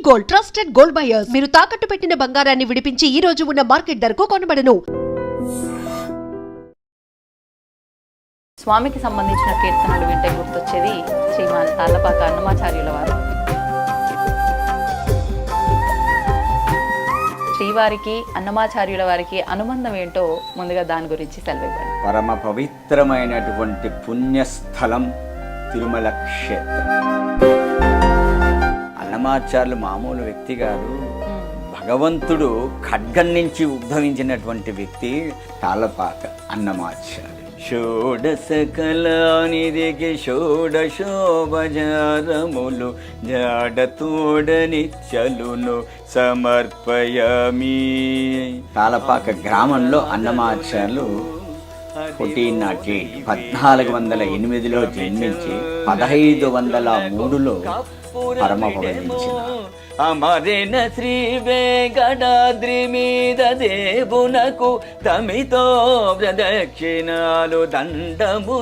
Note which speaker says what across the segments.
Speaker 1: Gold trusted gold buyers మీరు తాకట్టు పెట్టిన బంగారాన్ని విడిపించి ఈ రోజు ఉన్న మార్కెట్ ధరకు కొనబడను.
Speaker 2: స్వామికి సంబంధించిన కీర్తనలు వింటే గుర్తొచ్చేది శ్రీమాన్ తాళ్లపాక అన్నమాచార్యుల వారు. శ్రీవారికి అన్నమాచార్యుల వారికి అనుబంధం ఏంటో ముందుగా దాని గురించి సెలవివ్వండి.
Speaker 3: పరమ పవిత్రమైనటువంటి పుణ్యస్థలం తిరుమల క్షేత్రం. అన్నమాచార్యులు మామూలు వ్యక్తి కాదు. భగవంతుడు ఖడ్గం నుంచి ఉద్భవించినటువంటి వ్యక్తి తాళ్లపాక అన్నమాచార్యులు. షోడశ కళానిధికి షోడశోపచారములు జాడతోడనిచ్చలును సమర్పయామి. తాళ్లపాక గ్రామంలో అన్నమాచార్యులు 1408లో జన్మించి 1503లో పరమపదించినారు. అమరేన శ్రీ వెంకటాద్రి మీద దేవునకు తమితో ప్రదక్షిణాలు దండము.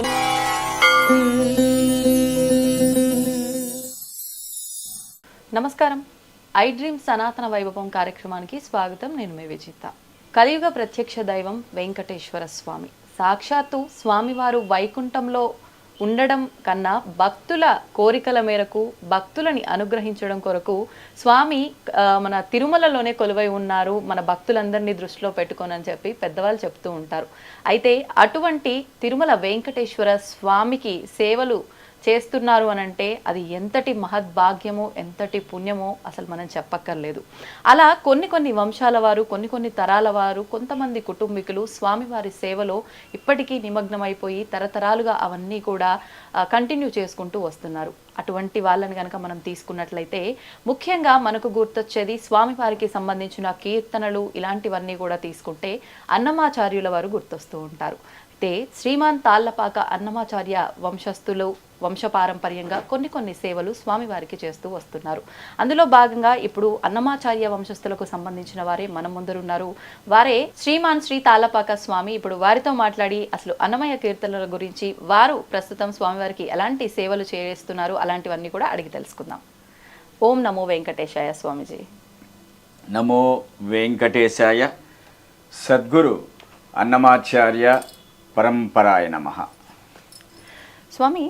Speaker 2: నమస్కారం. ఐ డ్రీమ్ సనాతన వైభవం కార్యక్రమానికి స్వాగతం. నేను మీ విజిత. కలియుగ ప్రత్యక్ష దైవం వెంకటేశ్వర స్వామి. సాక్షాత్తు స్వామివారు వైకుంఠంలో ఉండడం కన్నా భక్తుల కోరికల మేరకు భక్తులని అనుగ్రహించడం కొరకు స్వామి మన తిరుమలలోనే కొలువై ఉన్నారు, మన భక్తులందరినీ దృష్టిలో పెట్టుకోనని చెప్పి పెద్దవాళ్ళు చెప్తూ ఉంటారు. అయితే అటువంటి తిరుమల వెంకటేశ్వర స్వామికి సేవలు చేస్తున్నారు అనంటే అది ఎంతటి మహద్భాగ్యమో ఎంతటి పుణ్యమో అసలు మనం చెప్పక్కర్లేదు. అలా కొన్ని వంశాల వారు, కొన్ని తరాల వారు, కొంతమంది కుటుంబీకులు స్వామివారి సేవలో ఇప్పటికీ నిమగ్నమైపోయి తరతరాలుగా అవన్నీ కూడా కంటిన్యూ చేసుకుంటూ వస్తున్నారు. అటువంటి వాళ్ళని కనుక మనం తీసుకున్నట్లయితే ముఖ్యంగా మనకు గుర్తొచ్చేది స్వామివారికి సంబంధించిన కీర్తనలు ఇలాంటివన్నీ కూడా తీసుకుంటే అన్నమాచార్యుల వారు గుర్తొస్తూ ఉంటారు. అయితే శ్రీమాన్ తాళ్లపాక అన్నమాచార్య వంశస్థులు వంశపారంపర్యంగా కొన్ని సేవలు స్వామివారికి చేస్తూ వస్తున్నారు. అందులో భాగంగా ఇప్పుడు అన్నమాచార్య వంశస్థులకు సంబంధించిన వారే మన ముందరున్నారు. వారే శ్రీమాన్ శ్రీ తాళ్లపాక స్వామి. ఇప్పుడు వారితో మాట్లాడి అసలు అన్నమయ్య కీర్తనల గురించి, వారు ప్రస్తుతం స్వామివారికి ఎలాంటి సేవలు చేస్తున్నారు అలాంటివన్నీ కూడా అడిగి తెలుసుకుందాం. ఓం నమో వెంకటేశాయ స్వామిజీ.
Speaker 3: నమో వెంకటేశాయ. సద్గురు అన్నమాచార్య పరంపరాయ నమః.
Speaker 2: స్వామి,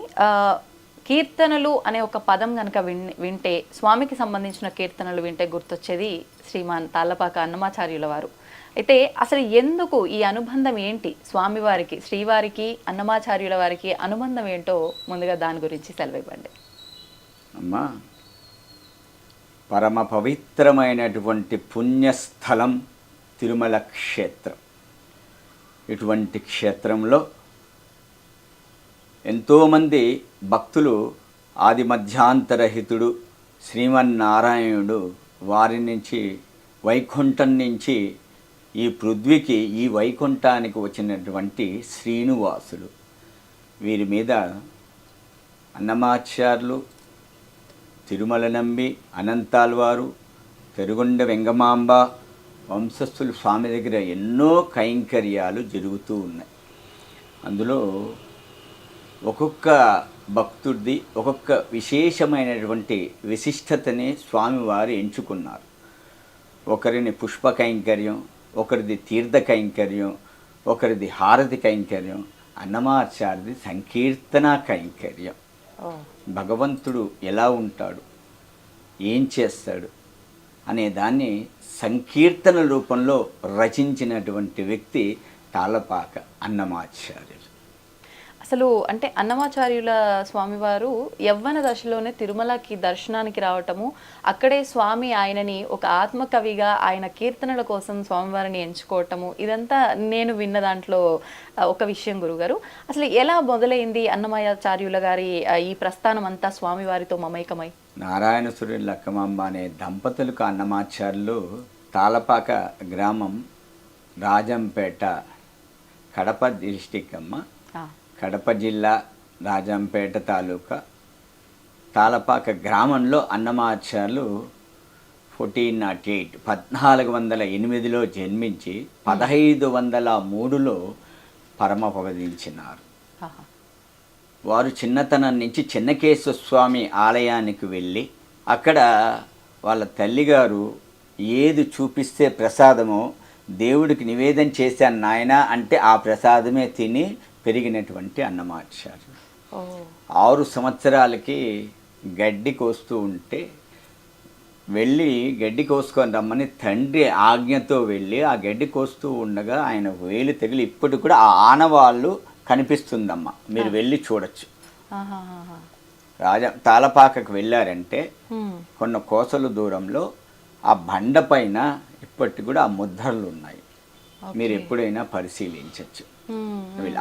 Speaker 2: కీర్తనలు అనే ఒక పదం కనుక వింటే, స్వామికి సంబంధించిన కీర్తనలు వింటే గుర్తొచ్చేది శ్రీమాన్ తాళ్లపాక అన్నమాచార్యుల వారు. అయితే అసలు ఎందుకు ఈ అనుబంధం ఏంటి? స్వామివారికి, శ్రీవారికి, అన్నమాచార్యుల వారికి అనుబంధం ఏంటో ముందుగా దాని గురించి సెలవివ్వండి.
Speaker 3: అమ్మా, పరమ పవిత్రమైనటువంటి పుణ్యస్థలం తిరుమల క్షేత్రం. ఇటువంటి క్షేత్రంలో ఎంతోమంది భక్తులు ఆది మధ్యాంతరహితుడు శ్రీమన్నారాయణుడు వారి నుంచి వైకుంఠం నుంచి ఈ పృథ్వీకి, ఈ వైకుంఠానికి వచ్చినటువంటి శ్రీనివాసులు. వీరి మీద అన్నమాచార్యులు, తిరుమల నంబి, అనంతాల్వారు, పెరుగొండ వెంగమాంబ వంశస్థులు స్వామి దగ్గర ఎన్నో కైంకర్యాలు జరుగుతూ ఉన్నాయి. అందులో ఒక్కొక్క భక్తుడిది ఒక్కొక్క విశేషమైనటువంటి విశిష్టతని స్వామివారు ఎంచుకున్నారు. ఒకరిని పుష్ప కైంకర్యం, ఒకరిది తీర్థ కైంకర్యం, ఒకరిది హారతి కైంకర్యం, అన్నమాచార్యది సంకీర్తన కైంకర్యం. భగవంతుడు ఎలా ఉంటాడు, ఏం చేస్తాడు అనే దాన్ని సంకీర్తన రూపంలో రచించినటువంటి వ్యక్తి తాళ్లపాక అన్నమాచార్యులు.
Speaker 2: అసలు అంటే అన్నమాచార్యుల స్వామివారు యవ్వన దశలోనే తిరుమలకి దర్శనానికి రావటము, అక్కడే స్వామి ఆయనని ఒక ఆత్మకవిగా ఆయన కీర్తనల కోసం స్వామివారిని ఎంచుకోవటము, ఇదంతా నేను విన్న దాంట్లో ఒక విషయం గురుగారు. అసలు ఎలా మొదలైంది అన్నమాచార్యుల గారి ఈ ప్రస్థానం అంతా స్వామివారితో మమైకమై?
Speaker 3: నారాయణసురి లక్కమాంబ అనే దంపతులకు అన్నమాచార్యులు తాళ్లపాక గ్రామం, రాజంపేట, కడప డిస్టిక్ అమ్మ, కడప జిల్లా, రాజంపేట తాలూకా, తాళ్లపాక గ్రామంలో అన్నమాచార్యులు 1408లో జన్మించి 1503లో పరమపదించినారు. వారు చిన్నతనం నుంచి చెన్నకేశ్వర స్వామి ఆలయానికి వెళ్ళి అక్కడ వాళ్ళ తల్లిగారు ఏది చూపిస్తే ప్రసాదమో దేవుడికి నివేదన చేశాను నాయన అంటే ఆ ప్రసాదమే తిని పెరిగినటువంటి అన్నమాచార్యులు. 6 సంవత్సరాలకి గడ్డి కోస్తూ ఉంటే వెళ్ళి గడ్డి కోసుకొని రమ్మని తండ్రి ఆజ్ఞతో వెళ్ళి ఆ గడ్డి కోస్తూ ఉండగా ఆయన వేలు తగిలి ఇప్పటికి కూడా ఆ ఆనవాళ్ళు కనిపిస్తుందమ్మా, మీరు వెళ్ళి చూడొచ్చు. తాళపాకకు వెళ్ళారంటే కొన్ని కోసల దూరంలో ఆ బండ పైన ఇప్పటికి కూడా ఆ ముద్రలు ఉన్నాయి, మీరు ఎప్పుడైనా పరిశీలించవచ్చు.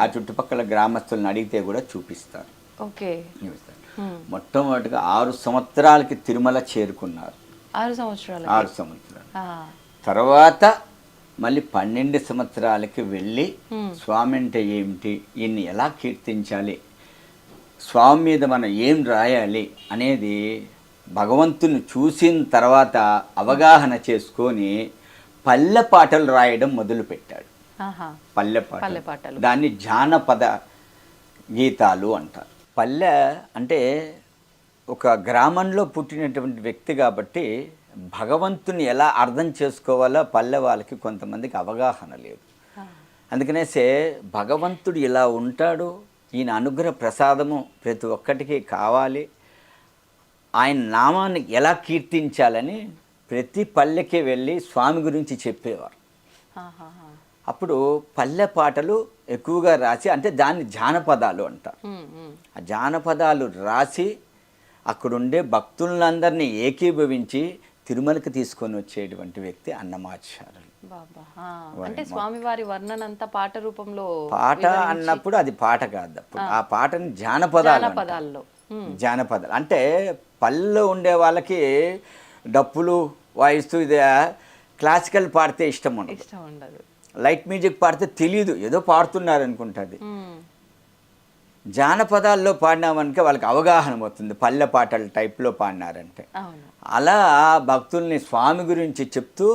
Speaker 3: ఆ చుట్టుపక్కల గ్రామస్తులను అడిగితే కూడా చూపిస్తారు. మొట్టమొదటిగా 6 సంవత్సరాలకి తిరుమల చేరుకున్నారు.
Speaker 2: 6 సంవత్సరాలు.
Speaker 3: తర్వాత మళ్ళీ 12 సంవత్సరాలకి వెళ్ళి స్వామి అంటే ఏమిటి, ఈయన్ని ఎలా కీర్తించాలి, స్వామి మీద మనం ఏం రాయాలి అనేది భగవంతుని చూసిన తర్వాత అవగాహన చేసుకొని పల్లె పాటలు రాయడం మొదలుపెట్టాడు. పల్లె పాటలు, దాన్ని జానపద గీతాలు అంటారు. పల్లె అంటే ఒక గ్రామంలో పుట్టినటువంటి వ్యక్తి కాబట్టి భగవంతుని ఎలా అర్థం చేసుకోవాలో పల్లె వాళ్ళకి కొంతమందికి అవగాహన లేదు. అందుకనేసే భగవంతుడు ఇలా ఉంటాడు, ఈయన అనుగ్రహ ప్రసాదము ప్రతి ఒక్కటికి కావాలి, ఆయన నామాన్ని ఎలా కీర్తించాలని ప్రతి పల్లెకి వెళ్ళి స్వామి గురించి చెప్పేవారు. అప్పుడు పల్లె పాటలు ఎక్కువగా రాసి, అంటే దాన్ని జానపదాలు అంటారు. ఆ జానపదాలు రాసి అక్కడుండే భక్తులందరినీ ఏకీభవించి తిరుమలకి తీసుకొని వచ్చేటువంటి వ్యక్తి అన్నమాచార్యులు.
Speaker 2: అంటే స్వామివారి వర్ణనంతా పాట రూపంలో.
Speaker 3: పాట అన్నప్పుడు అది పాట కాదు, అప్పుడు ఆ పాటని జానపదాలు అంటే పల్లెలో ఉండే వాళ్ళకి డప్పులు వాయిస్తూ ఇది క్లాసికల్ పాడితే ఇష్టం ఉండదు, లైట్ మ్యూజిక్ పాడితే తెలియదు, ఏదో పాడుతున్నారు అనుకుంటుంది. జానపదాల్లో పాడినామనుక వాళ్ళకి అవగాహన అవుతుంది, పల్లె పాటల టైప్లో పాడినారంటే. అలా భక్తుల్ని స్వామి గురించి చెప్తూ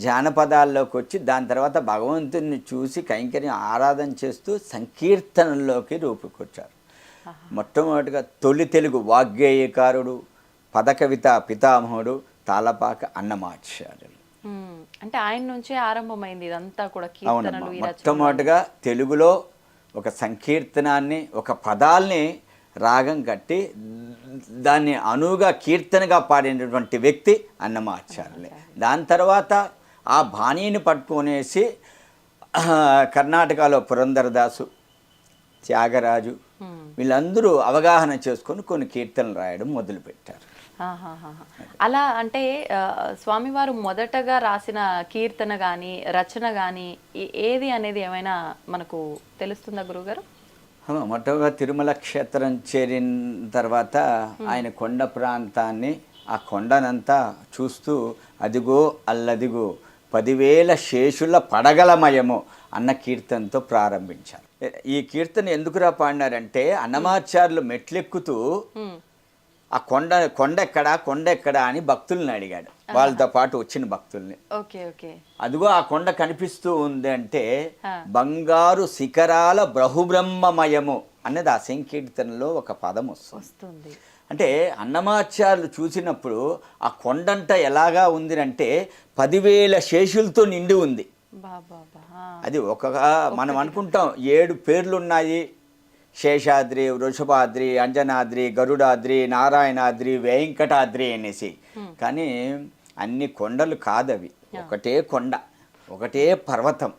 Speaker 3: జానపదాల్లోకి వచ్చి దాని తర్వాత భగవంతుని చూసి కైంకర్యం ఆరాధన చేస్తూ సంకీర్తనల్లోకి రూపుకొచ్చారు. మొట్టమొదటిగా తొలి తెలుగు వాగ్గేయకారుడు, పదకవిత పితామహుడు తాళపాక అన్నమాచార్యులు.
Speaker 2: అంటే ఆయన నుంచే ఆరంభమైంది ఇదంతా కూడా.
Speaker 3: అవునమ్మా, మొట్టమొదటిగా తెలుగులో ఒక సంకీర్తనాన్ని, ఒక పదాల్ని రాగం కట్టి దాన్ని అనువుగా కీర్తనగా పాడినటువంటి వ్యక్తి అన్నమాచార్యులే. దాని తర్వాత ఆ బాణీని పట్టుకొనేసి కర్ణాటకలో పురంధరదాసు, త్యాగరాజు వీళ్ళందరూ అవగాహన చేసుకొని కొన్ని కీర్తనలు రాయడం మొదలుపెట్టారు.
Speaker 2: అలా అంటే స్వామివారు మొదటగా రాసిన కీర్తన కానీ రచన కానీ ఏది అనేది ఏమైనా మనకు తెలుస్తుందా గురుగారు?
Speaker 3: మొట్టగా తిరుమల క్షేత్రం చేరిన తర్వాత ఆయన కొండ ప్రాంతాన్ని, ఆ కొండనంతా చూస్తూ అదిగో అల్లదిగో 10,000 శేషుల పడగలమయము అన్న కీర్తనతో ప్రారంభించారు. ఈ కీర్తన ఎందుకురా పాడినారంటే అన్నమాచార్యులు మెట్లెక్కుతూ ఆ కొండ ఎక్కడా అని భక్తుల్ని అడిగాడు, వాళ్ళతో పాటు వచ్చిన భక్తుల్ని. అదిగో ఆ కొండ కనిపిస్తూ ఉంది అంటే బంగారు శిఖరాల బహుబ్రహ్మమయము అనేది ఆ సంకీర్తనలో ఒక పదం వస్తుంది. అంటే అన్నమాచార్యులు చూసినప్పుడు ఆ కొండంట ఎలాగా ఉంది అంటే 10,000 శేషులతో నిండి ఉంది. అది మనం అనుకుంటాం 7 పేర్లు ఉన్నాయి, శేషాద్రి, వృషభాద్రి, అంజనాద్రి, గరుడాద్రి, నారాయణాద్రి, వెంకటాద్రి అనేసి. కానీ అన్ని కొండలు కాదవి, ఒకటే కొండ, ఒకటే పర్వతం.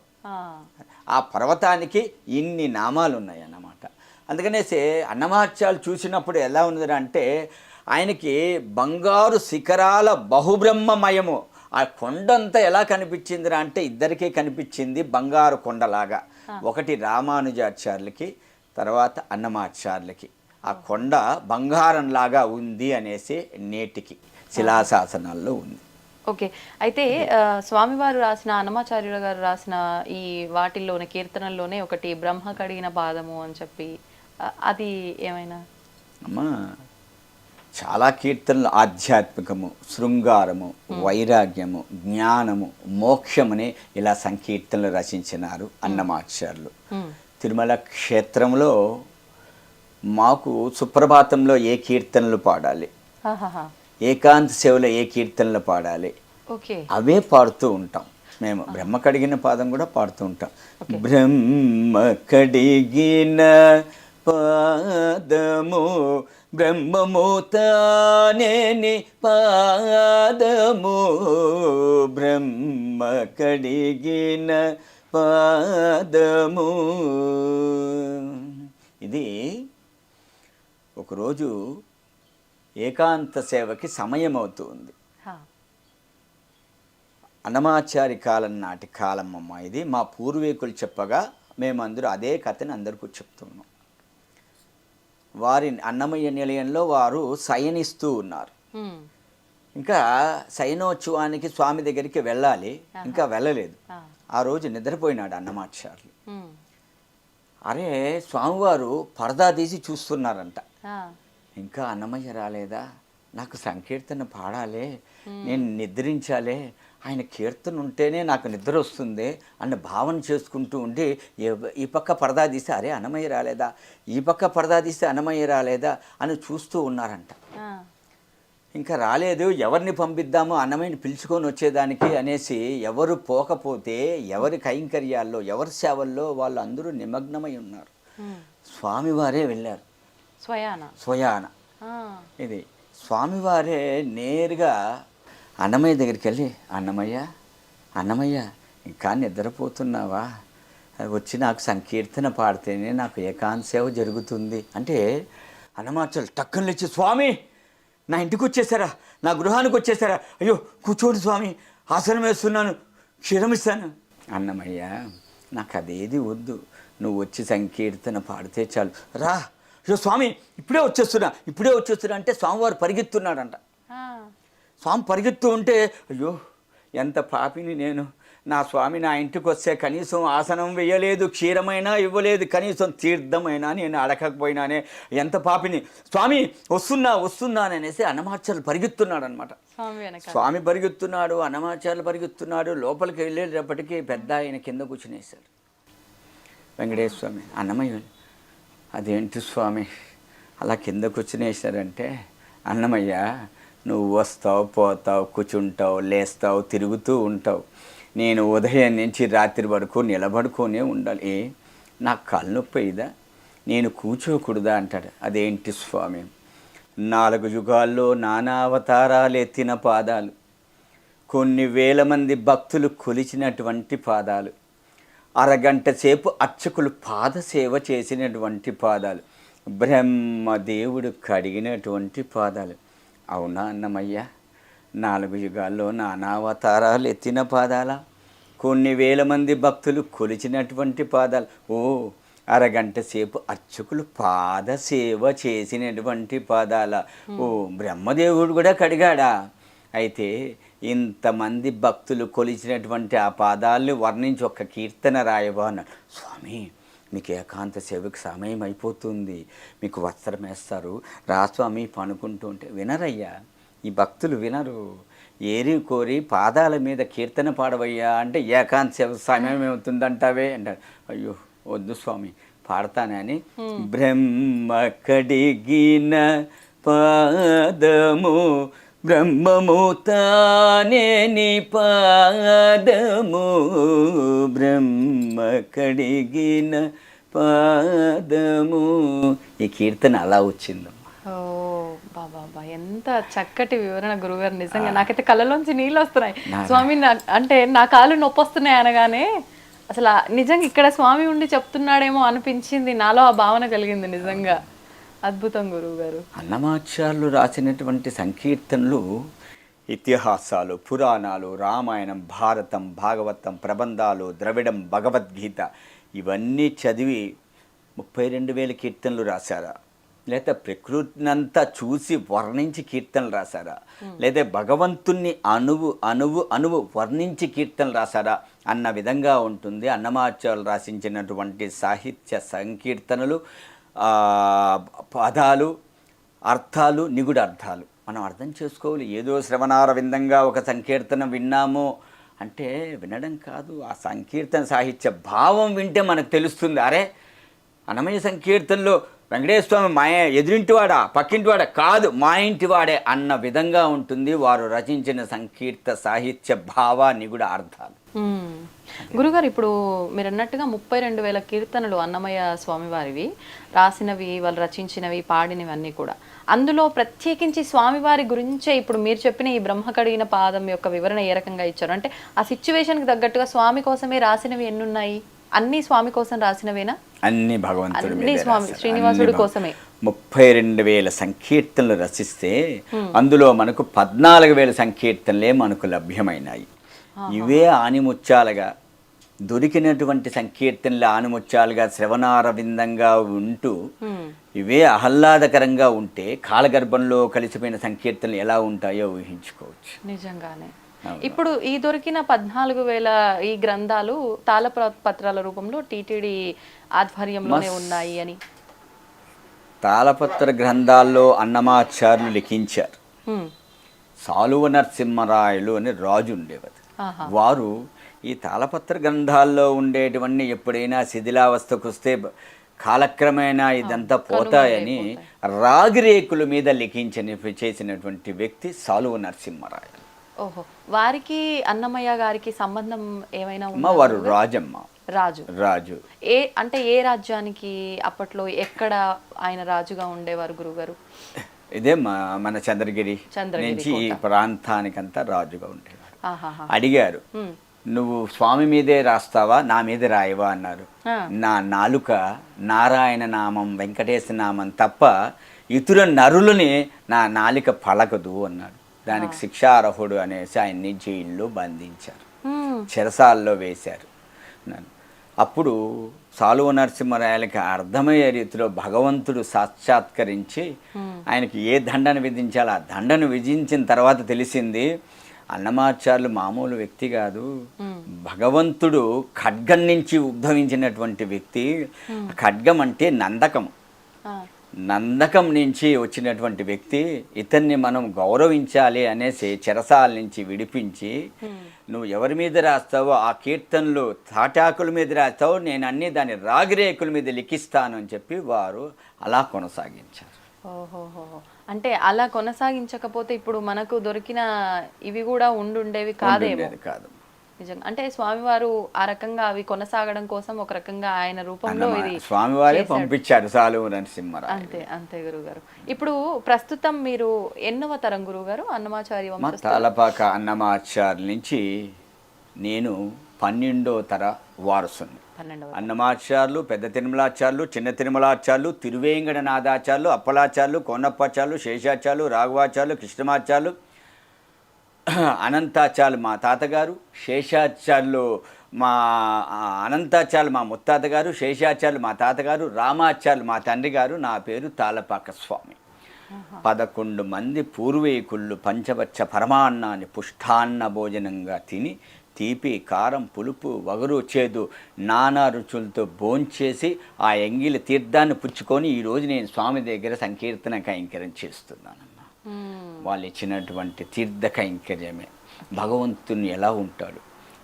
Speaker 3: ఆ పర్వతానికి ఇన్ని నామాలు ఉన్నాయి అన్నమాట. అందుకనేసి అన్నమాచార్యులు చూసినప్పుడు ఎలా ఉన్నది అంటే ఆయనకి బంగారు శిఖరాల బహుబ్రహ్మమయము. ఆ కొండంతా ఎలా కనిపించిందిరా అంటే ఇద్దరికీ కనిపించింది బంగారు కొండలాగా. ఒకటి రామానుజాచార్యులకి, తర్వాత అన్నమాచార్యులకి ఆ కొండ బంగారంలాగా ఉంది అనేసి నేటికి శిలాశాసనాల్లో ఉంది.
Speaker 2: ఓకే, అయితే స్వామివారు రాసిన, అన్నమాచార్యుల గారు రాసిన ఈ వాటిల్లోనే కీర్తనల్లోనే ఒకటి బ్రహ్మ కడిగిన పాదము అని చెప్పి, అది ఏమైనా?
Speaker 3: అమ్మా, చాలా కీర్తనలు ఆధ్యాత్మికము, శృంగారము, వైరాగ్యము, జ్ఞానము, మోక్షమని ఇలా సంకీర్తనలు రచించినారు అన్నమాచార్యులు. తిరుమల క్షేత్రంలో మాకు సుప్రభాతంలో ఏ కీర్తనలు పాడాలి, ఏకాంత సేవలో ఏ కీర్తనలు పాడాలి
Speaker 2: ఓకే.
Speaker 3: అవే పాడుతూ ఉంటాం మేము. బ్రహ్మ కడిగిన పాదం కూడా పాడుతూ ఉంటాం. బ్రహ్మ కడిగిన పాదము బ్రహ్మము తానేని పాదము బ్రహ్మ కడిగిన పాదము. ఇది ఒకరోజు ఏకాంత సేవకి సమయం అవుతుంది. అన్నమాచారి కాలం నాటి కాలం అమ్మ ఇది. మా పూర్వీకులు చెప్పగా మేమందరూ అదే కథని అందరికీ చెప్తున్నాం. వారి అన్నమయ్య నిలయంలో వారు శయనిస్తూ ఉన్నారు. ఇంకా శయనోత్సవానికి స్వామి దగ్గరికి వెళ్ళాలి, ఇంకా వెళ్ళలేదు. ఆ రోజు నిద్రపోయినాడు అన్నమాచార్యులు. అరే స్వామివారు పరదా తీసి చూస్తున్నారంట. ఇంకా అన్నమయ్య రాలేదా, నాకు సంకీర్తన పాడాలి, నేను నిద్రించాలి, ఆయన కీర్తన ఉంటేనే నాకు నిద్ర వస్తుంది అన్న భావన చేసుకుంటూ ఉండి ఈ పక్క పరదా తీస్తే అరే అన్నమయ్య రాలేదా, ఈ పక్క పరదా తీస్తే అన్నమయ్య రాలేదా అని చూస్తూ ఉన్నారంట. ఇంకా రాలేదు, ఎవరిని పంపిద్దామో అన్నమయ్యని పిలుచుకొని వచ్చేదానికి అనేసి ఎవరు పోకపోతే ఎవరి కైంకర్యాల్లో ఎవరి సేవల్లో వాళ్ళు అందరూ నిమగ్నమై ఉన్నారు. స్వామివారే వెళ్ళారు స్వయాన. ఇది స్వామివారే నేరుగా అన్నమయ్య దగ్గరికి వెళ్ళి అన్నమయ్య ఇంకా నిద్రపోతున్నావా, వచ్చి నాకు సంకీర్తన పాడితేనే నాకు ఏకాంత సేవ జరుగుతుంది అంటే అన్నమాచార్యులు టక్కున లేచి స్వామి నా ఇంటికి వచ్చేసారా, నా గృహానికి వచ్చేసారా, అయ్యో కూర్చోండి స్వామి ఆసనం వేస్తున్నాను క్షీరమిస్తాను. అన్నమయ్య నాకు అదేది వద్దు, నువ్వు వచ్చి సంకీర్తన పాడితే చాలు, రా. అయ్యో స్వామి ఇప్పుడే వచ్చేస్తున్నా అంటే స్వామివారు పరిగెత్తున్నాడంట. స్వామి పరిగెత్తు ఉంటే అయ్యో ఎంత పాపిని నేను, నా స్వామి నా ఇంటికి వస్తే కనీసం ఆసనం వేయలేదు, క్షీరమైనా ఇవ్వలేదు, కనీసం తీర్థమైనా నేను అడగకపోయినానే, ఎంత పాపిని, స్వామి వస్తున్నాననేసి అన్నమాచార్యులు పరిగెత్తున్నాడు అనమాట. స్వామి పరిగెత్తున్నాడు, అన్నమాచార్యులు పరిగెత్తున్నాడు. లోపలికి వెళ్ళేటప్పటికీ పెద్ద ఆయన కింద కూర్చునేశారు. వెంకటేశ్వర స్వామి అన్నమయ్య అదేంటి స్వామి అలా కింద కూర్చునేశారంటే, అన్నమయ్య నువ్వు వస్తావు పోతావు కూర్చుంటావు లేస్తావు తిరుగుతూ ఉంటావు, నేను ఉదయం నుంచి రాత్రి వరకు నిలబడుకొనే ఉండాలి, నాకు కాలు నొప్పి అయ్యిదా, నేను కూర్చోకూడదా అంటాడు. అదేంటి స్వామి, 4 యుగాల్లో నానా అవతారాలు ఎత్తిన పాదాలు, కొన్ని వేల మంది భక్తులు కొలిచినటువంటి పాదాలు, అరగంట సేపు అర్చకులు పాదసేవ చేసినటువంటి పాదాలు, బ్రహ్మదేవుడు కడిగినటువంటి పాదాలు. అవునా అన్నమయ్య, 4 యుగాల్లో నానావతారాలు ఎత్తిన పాదాల, కొన్ని వేల మంది భక్తులు కొలిచినటువంటి పాదాలు, ఓ అరగంట సేపు అర్చకులు పాదసేవ చేసినటువంటి పాదాల, ఓ బ్రహ్మదేవుడు కూడా కడిగాడా, అయితే ఇంతమంది భక్తులు కొలిచినటువంటి ఆ పాదాలని వర్ణించి ఒక కీర్తన రాయవా అన్నాడు. స్వామి మీకు ఏకాంత సేవకు సమయం అయిపోతుంది, మీకు వస్త్రం వేస్తారు, రా స్వామి పనుకుంటూ ఉంటే వినరయ్యా, ఈ భక్తులు వినరు, ఏరి కోరి పాదాల మీద కీర్తన పాడవయ్యా అంటే ఏకాంత సేవ సమయం ఏమవుతుందంటావే అంటారు. అయ్యో వద్దు స్వామి పాడతానని బ్రహ్మ కడిగిన పాదము బ్రహ్మము తానేని పాదము బ్రహ్మ కడిగిన పాదము. ఈ కీర్తన అలా వచ్చిందమ్మా.
Speaker 2: ఓ బాబా ఎంత చక్కటి వివరణ గురుగారు, నిజంగా నాకైతే కళ్ళలోంచి నీళ్ళు వస్తున్నాయి. స్వామి అంటే నా కాళ్ళు నొప్పి వస్తున్నాయి అనగానే అసలు నిజంగా ఇక్కడ స్వామి ఉండి చెప్తున్నాడేమో అనిపించింది, నాలో ఆ భావన కలిగింది. నిజంగా అద్భుతం గురువుగారు.
Speaker 3: అన్నమాచార్యులు రాసినటువంటి సంకీర్తనలు ఇతిహాసాలు, పురాణాలు, రామాయణం, భారతం, భాగవతం, ప్రబంధాలు, ద్రవిడం, భగవద్గీత ఇవన్నీ చదివి 32,000 కీర్తనలు రాశారా, లేదా ప్రకృతినంతా చూసి వర్ణించి కీర్తనలు రాశారా, లేదా భగవంతుణ్ణి అణువు వర్ణించి కీర్తనలు రాశారా అన్న విధంగా ఉంటుంది అన్నమాచార్యులు రాసించినటువంటి సాహిత్య సంకీర్తనలు. పదాలు, అర్థాలు, నిగుడ అర్థాలు మనం అర్థం చేసుకోవాలి. ఏదో శ్రవణార విందంగా ఒక సంకీర్తన విన్నాము అంటే వినడం కాదు, ఆ సంకీర్తన సాహిత్య భావం వింటే మనకు తెలుస్తుంది. అరే అన్నమయ్య సంకీర్తనలో వెంకటేశ్వర స్వామి మా ఎదురింటివాడా పక్కింటివాడా కాదు, మా ఇంటివాడే అన్న విధంగా ఉంటుంది వారు రచించిన సంకీర్త సాహిత్య భావ నిగుడ అర్థాలు.
Speaker 2: గురుగారు, ఇప్పుడు మీరు అన్నట్టుగా 32,000 కీర్తనలు అన్నమయ్య స్వామివారివి రాసినవి, వాళ్ళు రచించినవి, పాడినవి అన్నీ కూడా. అందులో ప్రత్యేకించి స్వామివారి గురించే ఇప్పుడు మీరు చెప్పిన ఈ బ్రహ్మ కడిగిన పాదం యొక్క వివరణ ఏ రకంగా ఇచ్చారు అంటే ఆ సిచ్యువేషన్కి తగ్గట్టుగా స్వామి కోసమే రాసినవి ఎన్ని ఉన్నాయి? అన్ని స్వామి కోసం రాసినవేనా?
Speaker 3: అన్ని భగవంతుడి
Speaker 2: అన్ని స్వామి శ్రీనివాసుడి కోసమే.
Speaker 3: 32,000 సంకీర్తనలు రచిస్తే అందులో మనకు 14,000 సంకీర్తనలే మనకు లభ్యమైనాయి. ఇవే ఆనిముత్యాలుగా దొరికినటువంటి సంకీర్తనలు ఆనిముత్యాలుగా శ్రవణారవిందంగా ఉంటూ ఇవే ఆహ్లాదకరంగా ఉంటే కాలగర్భంలో కలిసిపోయిన సంకీర్తనలు ఎలా ఉంటాయో ఊహించుకోవచ్చు.
Speaker 2: నిజంగానే. ఇప్పుడు ఈ దొరికిన 14,000 ఈ గ్రంథాలు తాళపత్రాల రూపంలో టీటీడీ ఆధ్వర్యంలోనే ఉన్నాయి అని.
Speaker 3: తాళపత్ర గ్రంథాల్లో అన్నమాచార్యులు లిఖించారు. సాలువ నరసింహరాయలు అని రాజు ఉండేవారు. వారు ఈ తాళపత్ర గ్రంథాల్లో ఉండేటివన్నీ ఎప్పుడైనా శిథిలావస్థకు వస్తే కాలక్రమేణా ఇదంతా పోతాయని రాగిరేకుల మీద చేసినటువంటి వ్యక్తి సాలువ నరసింహరాయలు.
Speaker 2: ఓహో, వారికి అన్నమయ్య గారికి సంబంధం ఏమైనా ఉందా?
Speaker 3: వారు రాజమ్మ. రాజు
Speaker 2: అంటే ఏ రాజ్యానికి అప్పట్లో ఎక్కడ ఆయన రాజుగా ఉండేవారు గురుగారు?
Speaker 3: ఇదే మన చంద్రగిరి నుంచి ఈ ప్రాంతానికంతా రాజుగా ఉండేవారు. అడిగారు, నువ్వు స్వామి మీదే రాస్తావా నా మీద రాయవా అన్నారు. నా నాలుక నారాయణ నామం వెంకటేశ్వర నామం తప్ప ఇతర నరులని నా నాలిక పలకదు అన్నాడు. దానికి శిక్షార్హుడు అనేసి ఆయన్ని జైల్లో బంధించారు, చెరసాల్లో వేశారు. అప్పుడు సాలువ నరసింహరాయలకి అర్థమయ్యే రీతిలో భగవంతుడు సాక్షాత్కరించి ఆయనకి ఏ దండను విధించాలో ఆ దండను విధించిన తర్వాత తెలిసింది అన్నమాచార్యులు మామూలు వ్యక్తి కాదు, భగవంతుడు ఖడ్గం నుంచి ఉద్భవించినటువంటి వ్యక్తి. ఖడ్గం అంటే నందకం నుంచి వచ్చినటువంటి వ్యక్తి. ఇతన్ని మనం గౌరవించాలి అనేసి చెరసాల నుంచి విడిపించి నువ్వు ఎవరి మీద రాస్తావో ఆ కీర్తనలు తాటాకుల మీద రాస్తావో నేను అన్ని దాని రాగిరేకుల మీద లిఖిస్తాను అని చెప్పి వారు అలా కొనసాగించారు.
Speaker 2: ఓహోహో, అంటే అలా కొనసాగించకపోతే ఇప్పుడు మనకు దొరికిన ఇవి కూడా ఉండుండేవి కాదేమో.
Speaker 3: కాదు
Speaker 2: నిజంగా. అంటే స్వామివారు ఆ రకంగా అవి కొనసాగడం కోసం ఒక రకంగా ఆయన రూపంలో ఇది
Speaker 3: స్వామివారే పంపించారు సాలువ నరసింహరాయలు.
Speaker 2: అంతే అంతే గురుగారు. ఇప్పుడు ప్రస్తుతం మీరు ఎన్నవ తరం గురుగారు అన్నమాచార్య వంశస్థులు?
Speaker 3: తాళపాక అన్నమాచార్యుల నుంచి నేను 12వ తర వారసుని. అన్నమాచార్యులు, పెద్ద తిరుమలాచార్యులు, చిన్న తిరుమలాచార్యులు, తిరువేంకటనాథాచార్యులు, అప్పలాచార్యులు, కోనప్పాచార్యులు, శేషాచార్యులు, రాఘవాచార్యులు, కృష్ణమాచార్యులు, అనంతాచార్యులు మా తాతగారు, శేషాచార్యులు మా అనంతాచార్యులు మా ముత్తాత గారు, శేషాచార్యులు మా తాతగారు, రామాచార్యులు మా తండ్రి గారు. నా పేరు తాళపాక స్వామి. 11 మంది పూర్వీకుళ్ళు పంచవచ్చ పరమాన్నాన్ని పుష్టాన్న భోజనంగా తిని తీపి, కారం, పులుపు, వగరు, చేదు నానా రుచులతో భోంచేసి ఆ ఎంగిలి తీర్థాన్ని పుచ్చుకొని ఈరోజు నేను స్వామి దగ్గర సంకీర్తన కైంకర్యం చేస్తున్నానమ్మా. వాళ్ళు ఇచ్చినటువంటి తీర్థ కైంకర్యమే. భగవంతుని ఎలా ఉంటాడు,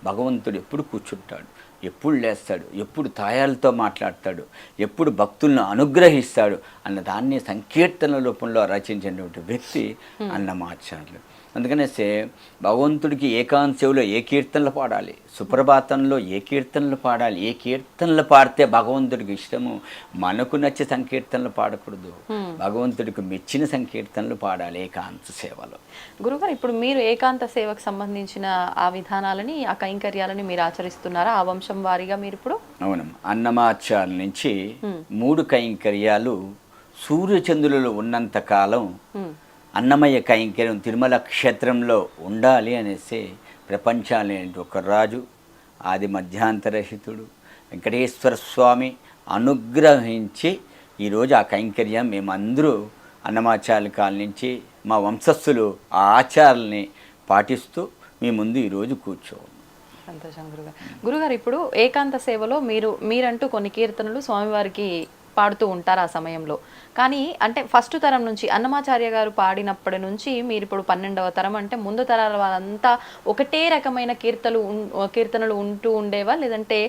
Speaker 3: భగవంతుడు ఎప్పుడు కూర్చుంటాడు, ఎప్పుడు లేస్తాడు, ఎప్పుడు తాయాలతో మాట్లాడతాడు, ఎప్పుడు భక్తులను అనుగ్రహిస్తాడు అన్న దాన్ని సంకీర్తన రూపంలో రచించినటువంటి వ్యక్తి అన్నమాచార్యులు. అందుకనేసే భగవంతుడికి ఏకాంశంలో ఏ కీర్తనలు పాడాలి, సుప్రభాతంలో ఏ కీర్తనలు పాడాలి, ఏ కీర్తనలు పాడితే భగవంతుడికి ఇష్టము. మనకు నచ్చే సంకీర్తనలు పాడకూడదు, భగవంతుడికి మెచ్చిన సంకీర్తనలు పాడాలి ఏకాంత సేవలో.
Speaker 2: గురుగారు, ఇప్పుడు మీరు ఏకాంత సేవకు సంబంధించిన ఆ విధానాలని, ఆ కైంకర్యాలని మీరు ఆచరిస్తున్నారా ఆ వంశం వారీగా మీరు ఇప్పుడు?
Speaker 3: అవునమ్మా. అన్నమాచార్యుల నుంచి 3 కైంకర్యాలు సూర్యచంద్రులు ఉన్నంత కాలం అన్నమయ్య కైంకర్యం తిరుమల క్షేత్రంలో ఉండాలి అనేసి ప్రపంచాన్ని ఒక రాజు ఆది మధ్యాంతరహితుడు వెంకటేశ్వర స్వామి అనుగ్రహించి ఈరోజు ఆ కైంకర్యం మేమందరూ అన్నమాచార్యుల కాల నుంచి మా వంశస్థులు ఆ ఆచారాలని పాటిస్తూ మీ ముందు ఈరోజు కూర్చోవాలి.
Speaker 2: సంతోషం గురుగారు. గురుగారు, ఇప్పుడు ఏకాంత సేవలో మీరంటూ కొన్ని కీర్తనలు స్వామివారికి పాడుతూ ఉంటారు ఆ సమయంలో. కానీ అంటే ఫస్ట్ తరం నుంచి అన్నమాచార్య గారు పాడినప్పటి నుంచి మీరు ఇప్పుడు 12వ తరం అంటే ముందు తరాల వాళ్ళంతా ఒకటే రకమైన కీర్తనలు ఉంటూ ఉండేవా, లేదంటే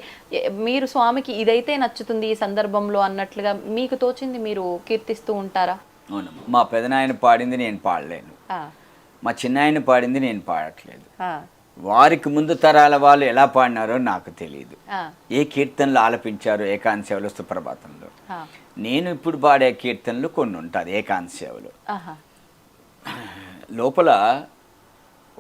Speaker 2: మీరు స్వామికి ఇదైతే నచ్చుతుంది ఈ సందర్భంలో అన్నట్లుగా మీకు తోచింది మీరు కీర్తిస్తూ ఉంటారా?
Speaker 3: అవునమ్మా. మా పెదనాయన పాడింది నేను పాడలేను, మా చిన్నాయన పాడింది నేను పాడట్లేదు. వారికి ముందు తరాల వాళ్ళు ఎలా పాడినారో నాకు తెలియదు, ఏ కీర్తనలు ఆలపించారో ఏకాంత సేవలో సుప్రభాతంలో. నేను ఇప్పుడు పాడే కీర్తనలు కొన్ని ఉంటుంది ఏకాంత సేవలో. లోపల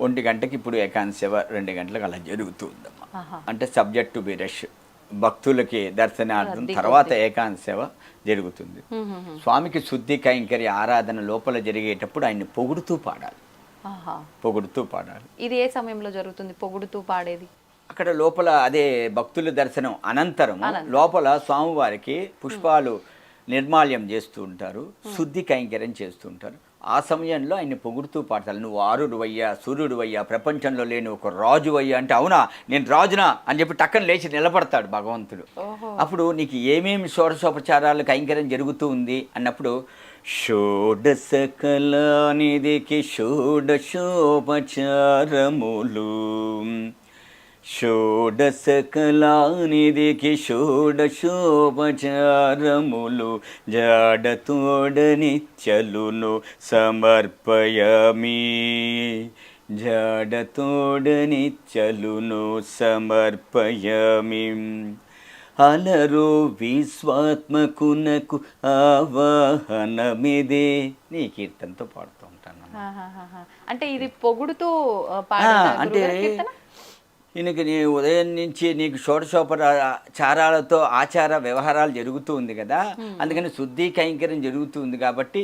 Speaker 3: 1 గంటకి ఇప్పుడు ఏకాంత సేవ 2 గంటలకు అలా జరుగుతుందమ్మా. అంటే సబ్జెక్ట్ టు బి రష్, భక్తులకి దర్శనార్థం తర్వాత ఏకాంత సేవ జరుగుతుంది. స్వామికి శుద్ధి కైంకర్య ఆరాధన లోపల జరిగేటప్పుడు ఆయన్ని పొగుడుతూ పాడాలి, పొగుడుతూ పాడాలి.
Speaker 2: ఇది ఏ సమయంలో జరుగుతుంది పొగుడుతూ పాడేది?
Speaker 3: అక్కడ లోపల అదే భక్తుల దర్శనం అనంతరం లోపల స్వామివారికి పుష్పాలు నిర్మాల్యం చేస్తూ ఉంటారు, శుద్ధి కైంకర్యం చేస్తూ ఉంటారు. ఆ సమయంలో ఆయన పొగుడుతూ పాడతారు. నువ్వు ఆరుడువయ్యా, సూర్యుడువయ్యా, ప్రపంచంలో లేని ఒక రాజువయ్యా అంటే, అవునా నేను రాజునా అని చెప్పి టక్కన లేచి నిలబడతాడు భగవంతుడు. అప్పుడు నీకు ఏమేమి షోడశోపచారాలు కైంకర్యం జరుగుతూ ఉంది అన్నప్పుడు, షోడశకళానిధికి షోడశోపచారములు, షోడశకళానిధికి షోడశోపచారములు, జాడతోడనిత్యలును సమర్పయామి, జాడతోడనిత్యలును సమర్పయామి. అలరు విశ్వాత్మకునకు ఆవాహనమిదే. నీ కీర్తనతో పాడుతూ ఉంటాను.
Speaker 2: అంటే ఇది పొగుడుతూ
Speaker 3: అంటే ఈయనకి నీ ఉదయం నుంచి నీకు షోడశోపచారాలతో ఆచార వ్యవహారాలు జరుగుతూ ఉంది కదా, అందుకని శుద్ధి కైంకర్యం జరుగుతూ ఉంది కాబట్టి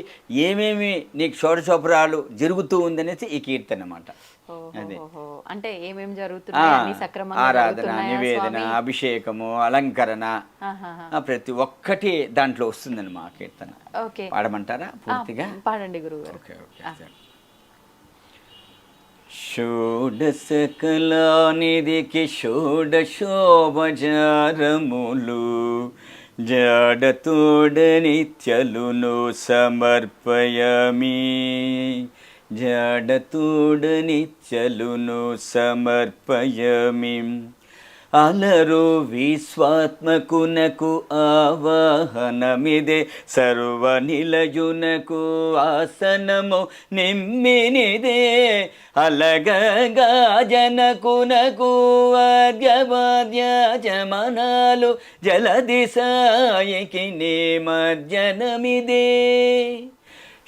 Speaker 3: ఏమేమి నీకు షోడశోపరాలు జరుగుతూ ఉంది అనేసి ఈ కీర్తన అన్నమాట.
Speaker 2: అదే అంటే ఏమేమి జరుగుతున్నాయి,
Speaker 3: ఆరాధన, నివేదన, అభిషేకము, అలంకరణ ప్రతి ఒక్కటి దాంట్లో వస్తుందని మా కీర్తన. పాడమంటారా పూర్తిగా?
Speaker 2: పాడండి గురుగారు.
Speaker 3: షోడశకళానిధికి షోడశోపచారములు, జాడతోడనిత్యలును సమర్పయామి, జాడతోడనిత్యలును సమర్పయామి. అలరు విశ్వాత్మకునకు ఆవాహనమిదే, సర్వనిలయునకు ఆసనము నిమ్మినిదే, అలగగా జనకునకు అర్ఘ్యవాద్యజమనాలు, జలదిశాయికి నిమజ్జనమిదే.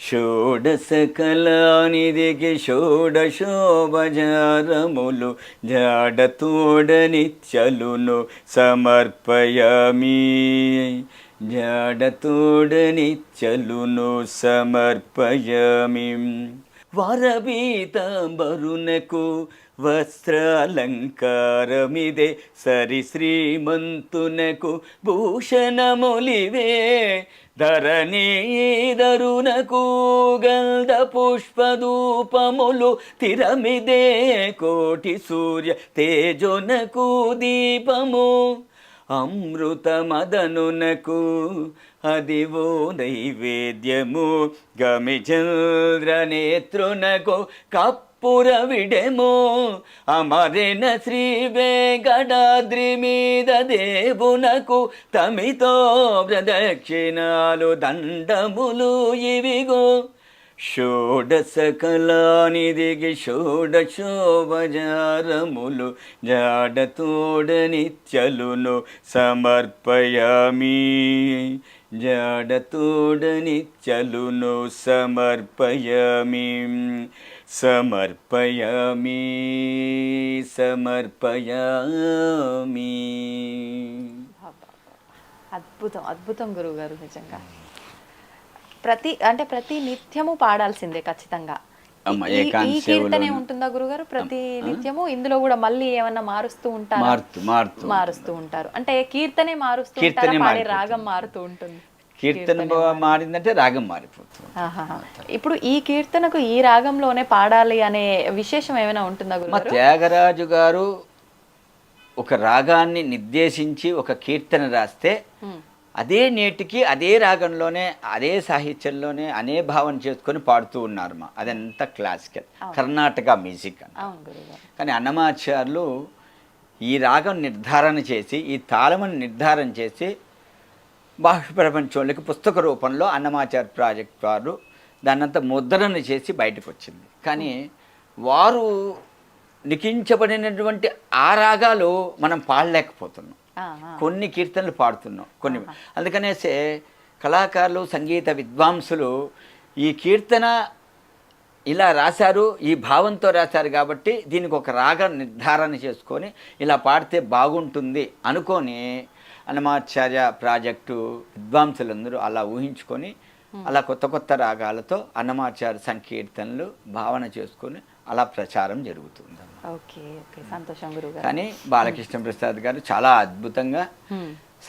Speaker 3: షోడశకళానిధికి షోడశోపచారములు, జాడతోడనిత్యలును సమర్పయామి, జాడతోడనిత్యలును సమర్పయామి. వరపీతాంబరునకు వస్త్రాలంకారమిదే, సరి శ్రీమంతునకు భూషణములివే, ధరణీధరునకు గంధ పుష్పధూపములు తిరమిదే, కోటి సూర్య తేజోనకు దీపము, అమృతమదనునకు అదివో నైవేద్యము, గమిచంద్రనేత్రునకు కప్పుర విడెము, అమరిన శ్రీ వెంకటాద్రి మీద దేవునకు తమితో ప్రదక్షిణాలు దండములు ఇవిగో. షోడశకళానిధికి షోడశోపచారములు, జాడతోడనిత్యలును సమర్పయామి, జాడతోడనిత్యలును సమర్పయామి, సమర్పయామి, సమర్పయామి.
Speaker 2: అద్భుతం, అద్భుతం గురువుగారు. నిజంగా ప్రతి నిత్యము పాడాల్సిందే ఖచ్చితంగా. ఈ కీర్తనే ఉంటుందా గురుగారు ప్రతి నిత్యము? ఇందులో కూడా మళ్ళీ ఏమన్నా మారుస్తూ ఉంటారు? మారుస్తూ ఉంటారు అంటే కీర్తనే మారుస్తూ ఉంటారా, పాడే రాగం మారుతూ ఉంటుంది?
Speaker 3: కీర్తన మారిందంటే రాగం మారిపోతుంది.
Speaker 2: ఇప్పుడు ఈ కీర్తనకు ఈ రాగంలోనే పాడాలి అనే విశేషం ఏమైనా ఉంటుందా గురుగారు?
Speaker 3: త్యాగరాజు గారు ఒక రాగాన్ని నిర్దేశించి ఒక కీర్తన రాస్తే అదే నేటికి అదే రాగంలోనే అదే సాహిత్యంలోనే అనే భావన చేసుకొని పాడుతూ ఉన్నారు మా అదంతా క్లాసికల్ కర్ణాటక మ్యూజిక్ అని.
Speaker 2: అవును గురుగారు.
Speaker 3: కానీ అన్నమాచార్యులు ఈ రాగం నిర్ధారణ చేసి ఈ తాళమును నిర్ధారణ చేసి బాహ్య ప్రపంచంలోకి పుస్తక రూపంలో అన్నమాచార్య ప్రాజెక్ట్ వారు దాన్నంతా ముద్రణ చేసి బయటకు వచ్చింది. కానీ వారు లిఖించబడినటువంటి ఆ రాగాలు మనం పాడలేకపోతున్నాం. కొన్ని కీర్తనలు పాడుతున్నాం కొన్ని. అందుకనేసే కళాకారులు సంగీత విద్వాంసులు ఈ కీర్తన ఇలా రాశారు, ఈ భావంతో రాశారు కాబట్టి దీనికి ఒక రాగం నిర్ధారణ చేసుకొని ఇలా పాడితే బాగుంటుంది అనుకొని అన్నమాచార్య ప్రాజెక్టు విద్వాంసులందరూ అలా ఊహించుకొని అలా కొత్త కొత్త రాగాలతో అన్నమాచార్య సంకీర్తనలు భావన చేసుకొని అలా ప్రచారం జరుగుతుంది.
Speaker 2: ఓకే ఓకే, సంతోషం గురుగారు.
Speaker 3: కానీ బాలకృష్ణ ప్రసాద్ గారు చాలా అద్భుతంగా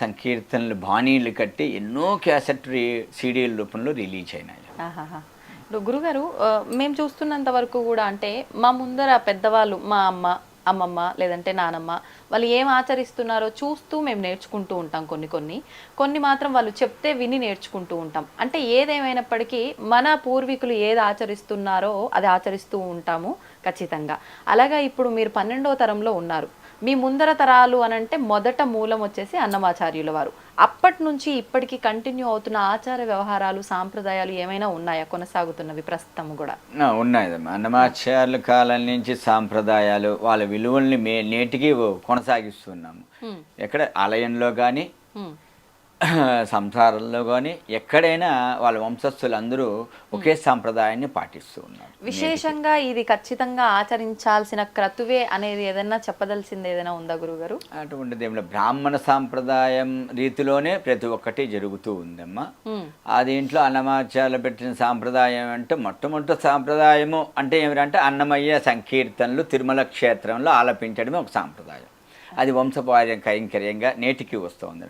Speaker 3: సంకీర్తనలు బాణీలు కట్టి ఎన్నో క్యాసెట్ సీడీల రూపంలో రిలీజ్ అయినాయి.
Speaker 2: ఇప్పుడు గురుగారు మేము చూస్తున్నంత వరకు కూడా అంటే మా ముందర పెద్దవాళ్ళు మా అమ్మమ్మ లేదంటే నానమ్మ వాళ్ళు ఏం ఆచరిస్తున్నారో చూస్తూ మేము నేర్చుకుంటూ ఉంటాం. కొన్ని మాత్రం వాళ్ళు చెప్తే విని నేర్చుకుంటూ ఉంటాం. అంటే ఏదేమైనప్పటికీ మన పూర్వీకులు ఏది ఆచరిస్తున్నారో అది ఆచరిస్తూ ఉంటాము ఖచ్చితంగా. అలాగా ఇప్పుడు మీరు 12వ తరంలో ఉన్నారు. మీ ముందర తరాలు అనంటే మొదట మూలం వచ్చేసి అన్నమాచార్యుల వారు. అప్పటి నుంచి ఇప్పటికీ కంటిన్యూ అవుతున్న ఆచార వ్యవహారాలు సాంప్రదాయాలు ఏమైనా ఉన్నాయా, కొనసాగుతున్నవి ప్రస్తుతం కూడా?
Speaker 3: ఉన్నాయమ్మా. అన్నమాచార్యుల కాలం నుంచి సాంప్రదాయాలు వాళ్ళ విలువల్ని నేటికి కొనసాగిస్తున్నాము. ఎక్కడ ఆలయంలో కానీ సంసారంలో కానీ ఎక్కడైనా వాళ్ళ వంశస్థులందరూ ఒకే సాంప్రదాయాన్ని పాటిస్తూ ఉన్నారు.
Speaker 2: విశేషంగా ఇది ఖచ్చితంగా ఆచరించాల్సిన క్రతువే అనేది ఏదైనా చెప్పదలసింది ఏదైనా ఉందా గురుగారు?
Speaker 3: అటువంటిది ఏమిటో బ్రాహ్మణ సాంప్రదాయం రీతిలోనే ప్రతి ఒక్కటి జరుగుతూ ఉందమ్మా. దీంట్లో అన్నమాచార్యులు పెట్టిన సాంప్రదాయం అంటే మొట్టమొదటి సాంప్రదాయము అంటే ఏమిటంటే అన్నమయ్య సంకీర్తనలు తిరుమల క్షేత్రంలో ఆలపించడమే ఒక సాంప్రదాయం. అది వంశపార్య కైంకర్యంగా నేటికి వస్తుంది.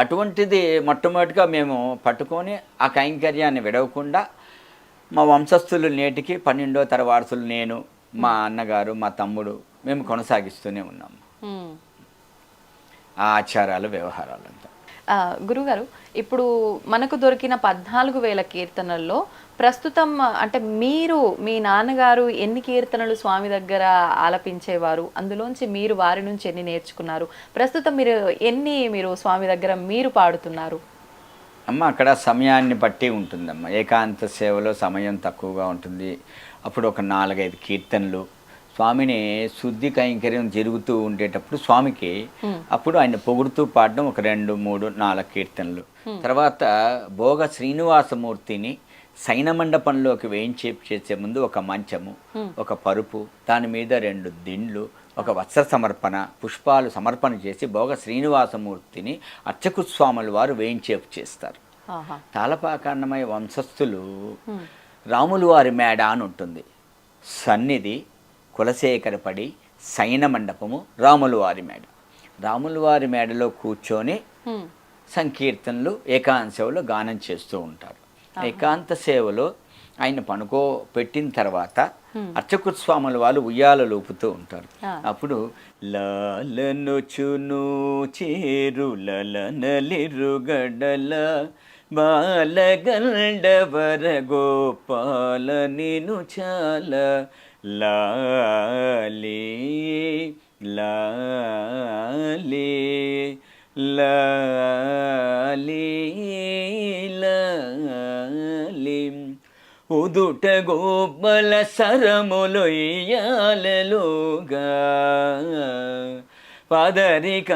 Speaker 3: అటువంటిది మొట్టమొదటిగా మేము పట్టుకొని ఆ కైంకర్యాన్ని విడవకుండా మా వంశస్థులు నేటికి 12వ తరవారసులు నేను, మా అన్నగారు, మా తమ్ముడు మేము కొనసాగిస్తూనే ఉన్నాము ఆ ఆచారాలు వ్యవహారాలంతా.
Speaker 2: గురుగారు, ఇప్పుడు మనకు దొరికిన 14,000 కీర్తనల్లో ప్రస్తుతం అంటే మీరు మీ నాన్నగారు ఎన్ని కీర్తనలు స్వామి దగ్గర ఆలపించేవారు, అందులోంచి మీరు వారి నుంచి ఎన్ని నేర్చుకున్నారు, ప్రస్తుతం మీరు స్వామి దగ్గర మీరు పాడుతున్నారు?
Speaker 3: అమ్మ అక్కడ సమయాన్ని బట్టి ఉంటుందమ్మ. ఏకాంత సేవలో సమయం తక్కువగా ఉంటుంది. అప్పుడు ఒక 4-5 కీర్తనలు స్వామిని శుద్ధి కైంకర్యం జరుగుతూ ఉండేటప్పుడు స్వామికి అప్పుడు ఆయన పొగుడుతూ పాడడం ఒక 2, 3, 4 కీర్తనలు. తర్వాత భోగ శ్రీనివాసమూర్తిని శయన మండపంలోకి వేయించేపు చేసే ముందు ఒక మంచము, ఒక పరుపు, దాని మీద 2 దిండ్లు, ఒక వస్త్ర సమర్పణ, పుష్పాలు సమర్పణ చేసి భోగ శ్రీనివాసమూర్తిని అర్చకు స్వాముల వారు వేయించేపు చేస్తారు. తాళపాకాన్నమయ్య వంశస్థులు రాములు వారి మేడ అని ఉంటుంది. సన్నిధి, కులశేఖరపడి, శయన మండపము, రాములు వారి మేడ. రాములు వారి మేడలో కూర్చొని సంకీర్తనలు ఏకాంత సేవలో గానం చేస్తూ ఉంటారు. ఏకాంత సేవలో ఆయన పెట్టిన తర్వాత అర్చకు స్వాముల వాళ్ళు ఉయ్యాల లూపుతూ ఉంటారు. అప్పుడు లాలనొచును చేరులనలిరుగడల బాలగండవర గోపాల నిను చాల లాలే లాలే లాలే లాలే ఉదుట గోపల సరములొయ్యాలలోగా పదరిక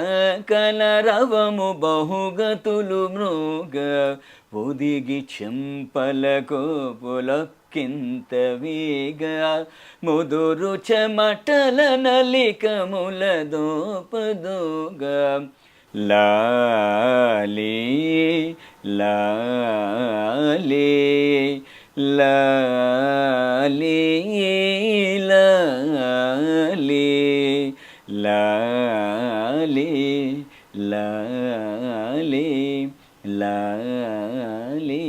Speaker 3: కలరవము బహుగతులు మృగ ఒదిగి చెంపల కోపులకింత వేగ ముదురు చెమటల నలికముల దోపదోగా లాలే లాలే లాలే లాలే లాలే లాలే లాలే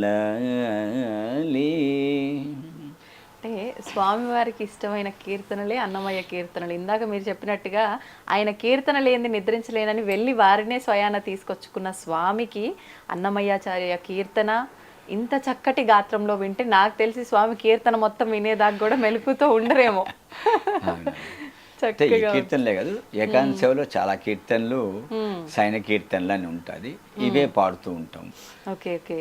Speaker 3: లాలే.
Speaker 2: అంటే స్వామి స్వామివారికి ఇష్టమైన కీర్తనలే అన్నమయ్య కీర్తనలు. ఇందాక మీరు చెప్పినట్టుగా ఆయన కీర్తన లేనిది నిద్రించలేనని వెళ్ళి వారినే స్వయాన తీసుకొచ్చుకున్న స్వామికి అన్నమయ్యాచార్య కీర్తన ఇంత చక్కటి గాత్రంలో వింటే నాకు తెలిసి స్వామి కీర్తన మొత్తం వినేదాకా కూడా మెలుకుతో ఉండరేమో.
Speaker 3: అంటే ఈ కీర్తనలే కాదు, ఏకాంత సేవలో చాలా కీర్తనలు సైన కీర్తనలు అని ఉంటుంది, ఇవే పాడుతూ ఉంటాం.
Speaker 2: Okay okay.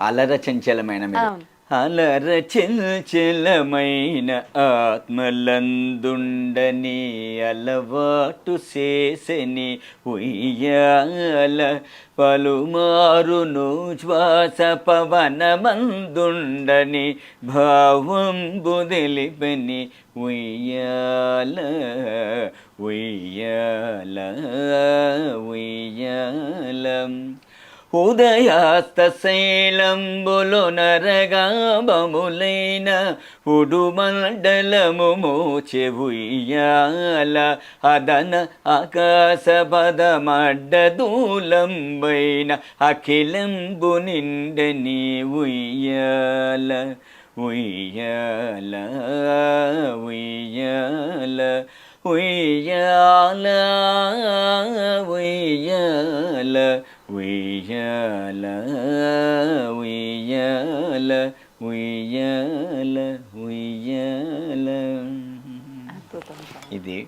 Speaker 3: అలర చంచలమైన అలర చంచలమైన ఆత్మలందుండని అలవాటు చేసని ఉయ్యాల పలుమారును శ్వాస పవనమందుండని భావం బుదిలిపని ఉయ్యాల ఉయ్యాల ఉయ్యాల ఉదయాస్త శైలంబులు నరగాబములైన ఉడుమండలము మోచె ఉయ్యాల అదన ఆకాశ పదమడ్డదూలంబైన అఖిలంబు నిండని ఉయ్యాల ఉయ్యాల ఉయ్యాల ఉయ్యాల ఉయ్యాల ఉయ్యాల ఉయ్యాల ఉయ్యాల ఉయ్యాల. ఇది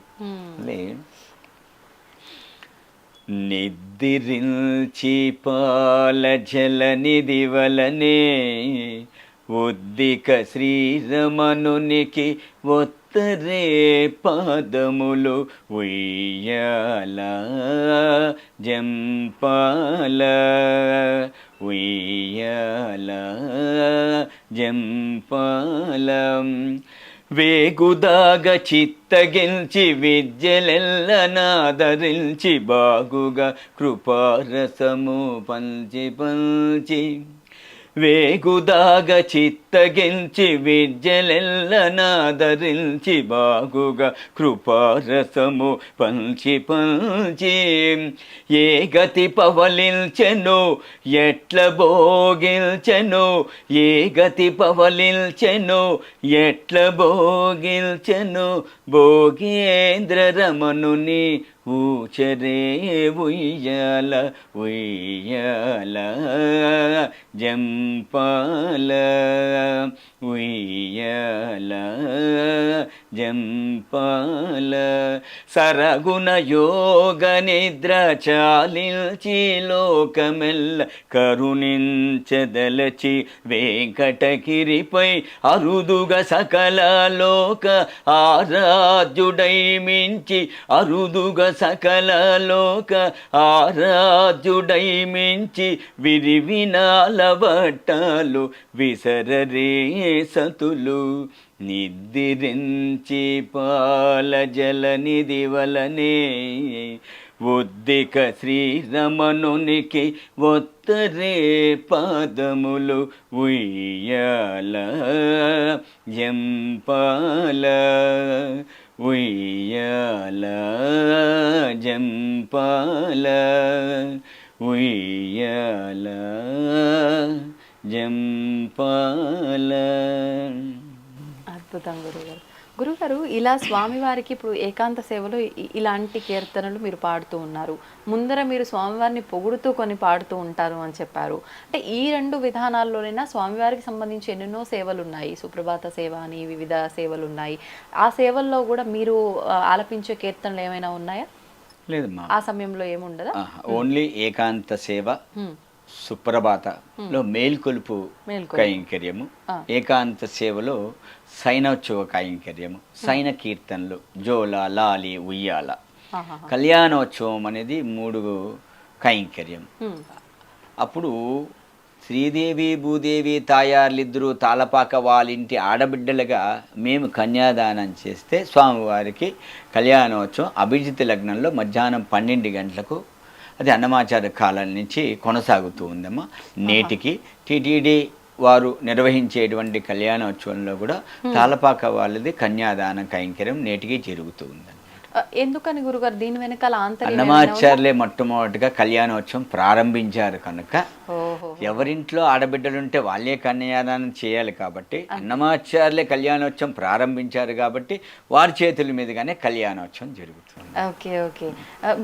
Speaker 3: నిద్రించి పాల జల నిధి వలనే ఉద్దిక శ్రీరమణునికి ఒత్తరే పాదములు ఉయ్యాల జంపాల ఉయ్యాల జంపాల వేగుదాగ చిత్తగించి విద్యలెల్లనాదరించి బాగుగా కృపారసము పంచి పంచి వేగుదాగ చిత్తగించి విద్యలెల్లనాదరించి బాగుగా కృపారసము పంచి పంచి ఏ గతి పవలించెను ఎట్ల భోగిల్చెను ఏ గతి పవలించెను ఎట్ల భోగిల్చెను భోగేంద్ర రమణుని ఊచరే ఉయ్యాల ఉయ్యాల జంపాల ఉయ్యాల జంపాల సరగుణ యోగ నిద్ర చాలించి లోకమెల్ల కరుణించదలచి వెంకటగిరిపై అరుదుగా సకల లోక ఆరాధ్యుడై మించి అరుదుగా సకల లోక ఆరాధ్యుడై మించి విరివినాల వట్టాలు విసరరే సతులు నిద్రించి పాల జల నిధి వలనే ఉద్దిక శ్రీరమణునికి ఒత్తరే పాదములు ఉయ్యాల జంపాల ఉయ్యాల జంపాల ఉయ్యాల జంపాల.
Speaker 2: అద్భుతం గురుగారు. గురుగారు, ఇలా స్వామివారికి ఇప్పుడు ఏకాంత సేవలో ఇలాంటి కీర్తనలు మీరు పాడుతూ ఉన్నారు. ముందర మీరు స్వామివారిని పొగుడుతూ కొన్ని పాడుతూ ఉంటారు అని చెప్పారు. అంటే ఈ రెండు విధానాల్లోనైనా స్వామివారికి సంబంధించి ఎన్నెన్నో సేవలు ఉన్నాయి. సుప్రభాత సేవ అని వివిధ సేవలు ఉన్నాయి. ఆ సేవల్లో కూడా మీరు ఆలపించే కీర్తనలు ఏమైనా ఉన్నాయా?
Speaker 3: లేదమ్మా,
Speaker 2: ఆ సమయంలో ఏముండదా?
Speaker 3: ఓన్లీ ఏకాంత సేవ, సుప్రభాతలో మేల్కొలుపు కైంకర్యము, ఏకాంత సేవలో సైనోత్సవ కైంకర్యము, సైన కీర్తనలు, జోల, లాలి, ఉయ్యాల, కళ్యాణోత్సవం అనేది 3 కైంకర్యం. అప్పుడు శ్రీదేవి భూదేవి తాయార్లిద్దరూ తాళపాక వాళ్ళింటి ఆడబిడ్డలుగా మేము కన్యాదానం చేస్తే స్వామివారికి కళ్యాణోత్సవం అభిజిత్ లగ్నంలో మధ్యాహ్నం 12 గంటలకు, అది అన్నమాచార్య కాలం నుంచి కొనసాగుతూ ఉందమ్మా. నేటికి టీటీడీ వారు నిర్వహించేటువంటి కళ్యాణోత్సవంలో కూడా తాళపాక వాళ్ళది కన్యాదాన కైంకర్యం నేటికి జరుగుతూ ఉందన్నమాట.
Speaker 2: ఎందుకని గురుగారు దీని వెనకాల ఆంతర్యం
Speaker 3: అన్నమాచార్యులే మొట్టమొదటిగా కళ్యాణోత్సవం ప్రారంభించారు కనుక
Speaker 2: ఓహో
Speaker 3: ఎవరింట్లో ఆడబిడ్డలుంటే వాళ్ళే కన్యాదానం చేయాలి కాబట్టి అన్నమాచార్యులే కళ్యాణోత్సవం ప్రారంభించారు కాబట్టి వారి చేతుల మీదుగానే కళ్యాణోత్సవం జరుగుతుంది.
Speaker 2: ఓకే ఓకే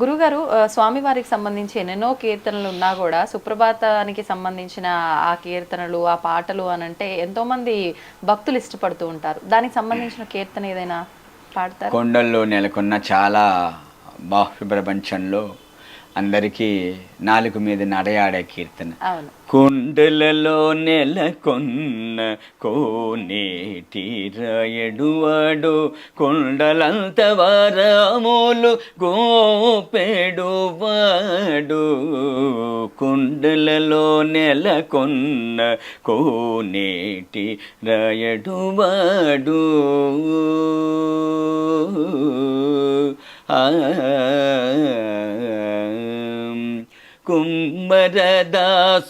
Speaker 2: గురుగారు స్వామివారికి సంబంధించి ఎన్నెన్నో కీర్తనలు ఉన్నా కూడా సుప్రభాతానికి సంబంధించిన ఆ కీర్తనలు ఆ పాటలు అని అంటే ఎంతో మంది భక్తులు ఇష్టపడుతూ ఉంటారు. దానికి సంబంధించిన కీర్తన ఏదైనా పాడతారు?
Speaker 3: కొండల్లో నెలకొన్న చాలా బాహ్య ప్రపంచంలో అందరికీ నాలుగు మీద నడయాడే కీర్తన.
Speaker 2: అవును.
Speaker 3: కొండలలో నెలకొన్న కోనేటి రాయడువాడు కొండలంత వరములు గోపెడువాడు కొండలలో నెలకొన్న కోనేటి రాయడువాడు కుమ్మరదాసుడైన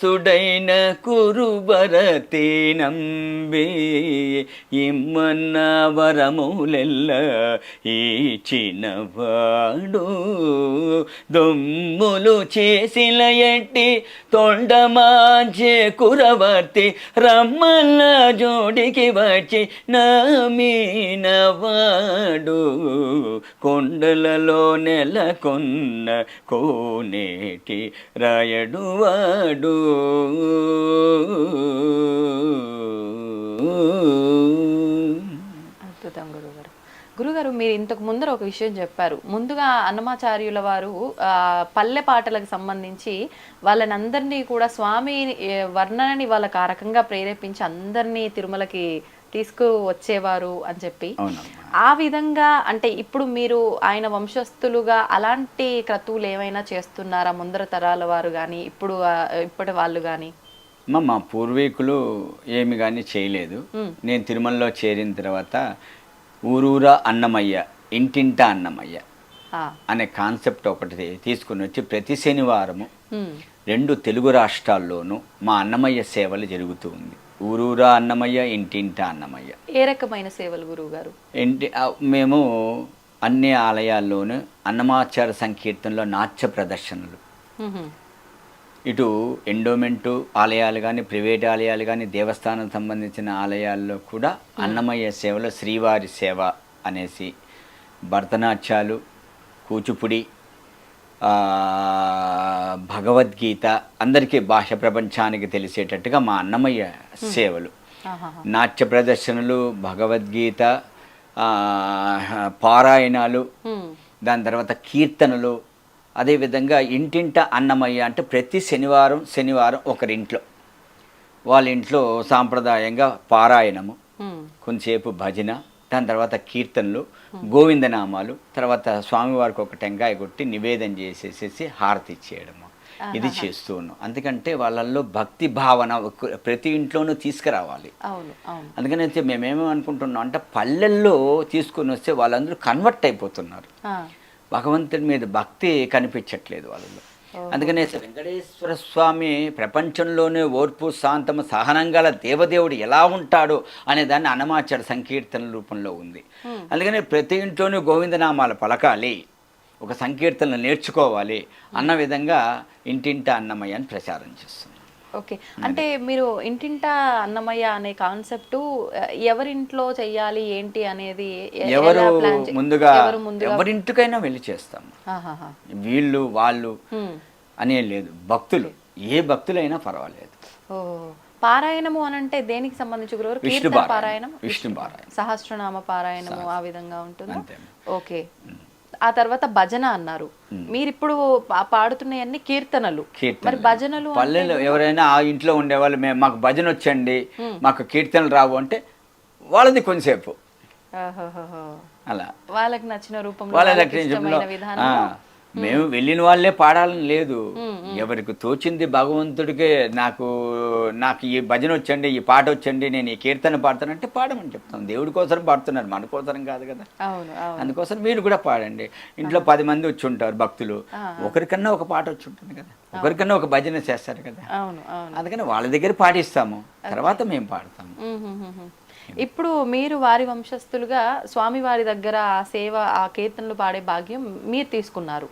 Speaker 3: కురుబరతి నంబి ఇమ్మన్న వరములెల్ల ఈచినవాడు దొమ్ములు చేసిన ఎట్టి తొండమాంచే కురవర్తి రమ్మన్న జోడికి వచ్చి నమీనవాడు కొండలలో నెలకొన్న కోనేటి రాయడువాడు
Speaker 2: అద్భుతం గురుగారు. గురుగారు మీరు ఇంతకు ముందర ఒక విషయం చెప్పారు. ముందుగా అన్నమాచార్యుల వారు పల్లె పాటలకు సంబంధించి వాళ్ళని అందరినీ కూడా స్వామి వర్ణనని వాళ్ళకి ఆ రకంగా ప్రేరేపించి అందరినీ తిరుమలకి తీసుకు వచ్చేవారు అని చెప్పి, ఆ విధంగా అంటే ఇప్పుడు మీరు ఆయన వంశస్థులుగా అలాంటి క్రతువులు ఏమైనా చేస్తున్నారా ముందర తరాల వారు కానీ ఇప్పటి వాళ్ళు కానీ?
Speaker 3: మా పూర్వీకులు ఏమి కానీ చేయలేదు. నేను తిరుమలలో చేరిన తర్వాత ఊరూరా అన్నమయ్య ఇంటింటా అన్నమయ్య అనే కాన్సెప్ట్ ఒకటి తీసుకుని వచ్చి ప్రతి శనివారము 2 తెలుగు రాష్ట్రాల్లోనూ మా అన్నమయ్య సేవలు జరుగుతూ ఉంది. ఊరూరా అన్నమయ్య ఇంటింటా అన్నమయ్య.
Speaker 2: ఏ రకమైన సేవలు గురువు గారు?
Speaker 3: మేము అన్ని ఆలయాల్లోనూ అన్నమాచార సంకీర్తనలో నాట్య ప్రదర్శనలు, ఇటు ఎండోమెంటు ఆలయాలు కానీ ప్రైవేట్ ఆలయాలు కానీ దేవస్థానం సంబంధించిన ఆలయాల్లో కూడా అన్నమయ్య సేవలో శ్రీవారి సేవ అనేసి భరతనాట్యాలు, కూచిపుడి, భగవద్గీత అందరికీ భాష ప్రపంచానికి తెలిసేటట్టుగా మా అన్నమయ్య సేవలు, నాట్య ప్రదర్శనలు, భగవద్గీత పారాయణాలు, దాని తర్వాత కీర్తనలు, అదేవిధంగా ఇంటింట అన్నమయ్య అంటే ప్రతి శనివారం ఒకరింట్లో వాళ్ళ ఇంట్లో సాంప్రదాయంగా పారాయణము, కొంతసేపు భజన, దాని తర్వాత కీర్తనలు, గోవిందనామాలు, తర్వాత స్వామివారికి ఒక టెంకాయ కొట్టి నివేదన చేసేసేసి హారతి ఇచ్చేయడము, ఇది చేస్తూ ఉన్నాం. ఎందుకంటే వాళ్ళల్లో భక్తి భావన ప్రతి ఇంట్లోనూ తీసుకురావాలి. అందుకని అయితే మేమేమనుకుంటున్నాం అంటే పల్లెల్లో తీసుకుని వస్తే వాళ్ళందరూ కన్వర్ట్ అయిపోతున్నారు. భగవంతుడి మీద భక్తి కనిపించట్లేదు వాళ్ళలో. అందుకనే వెంకటేశ్వర స్వామి ప్రపంచంలోనే ఓర్పు, శాంతము, సహనం గల దేవదేవుడు ఎలా ఉంటాడో అనే దాన్ని అన్నమాచార సంకీర్తన రూపంలో ఉంది. అందుకని ప్రతి ఇంట్లోనూ గోవిందనామాలు పలకాలి, ఒక సంకీర్తనలు నేర్చుకోవాలి అన్న విధంగా ఇంటింటా అన్నమయ్య అని ప్రచారం చేస్తుంది.
Speaker 2: ఓకే, అంటే మీరు ఇంటింటా అన్నమయ్య అనే కాన్సెప్ట్ ఎవరింట్లో చెయ్యాలి ఏంటి అనేది
Speaker 3: ఎవరు ముందుగా ఎవరింటికైనా వెళ్ళి చేస్తాం. వీళ్ళు వాళ్ళు అనే లేదు, భక్తులు ఏ భక్తులైనా పర్వాలేదు.
Speaker 2: పారాయణము అని అంటే దేనికి సంబంధించి గురువారు?
Speaker 3: విష్ణు పారాయణం,
Speaker 2: సహస్రనామ పారాయణము ఆ విధంగా ఉంటుంది. ఓకే, ఆ తర్వాత భజన అన్నారు. మీరు ఇప్పుడు పాడుతున్నాయన్ని కీర్తనలు, మరి భజనలు
Speaker 3: పల్లెలు ఎవరైనా ఆ ఇంట్లో ఉండేవాళ్ళు మాకు భజన వచ్చండి, మాకు కీర్తనలు రావు అంటే వాళ్ళది కొంచెంసేపు అలా
Speaker 2: వాళ్ళకి నచ్చిన రూపంలో
Speaker 3: మేము వెళ్ళిన వాళ్ళే పాడాలని లేదు, ఎవరికి తోచింది భగవంతుడికే నాకు ఈ భజన వచ్చండి, ఈ పాట వచ్చండి, నేను ఈ కీర్తన పాడతానంటే పాడమని చెప్తాం. దేవుడి కోసం పాడుతున్నారు, మన కోసం కాదు కదా. అందుకోసం మీరు కూడా పాడండి. ఇంట్లో 10 మంది వచ్చి ఉంటారు భక్తులు, ఒకరికన్నా ఒక పాట వచ్చి ఉంటుంది కదా, ఒకరికన్నా ఒక భజన చేస్తారు కదా. అందుకని వాళ్ళ దగ్గర పాటిస్తాము, తర్వాత మేము పాడతాము.
Speaker 2: ఇప్పుడు మీరు వారి వంశస్థులుగా స్వామివారి దగ్గర ఆ సేవ, ఆ కీర్తనలు పాడే భాగ్యం మీరు తీసుకున్నారు.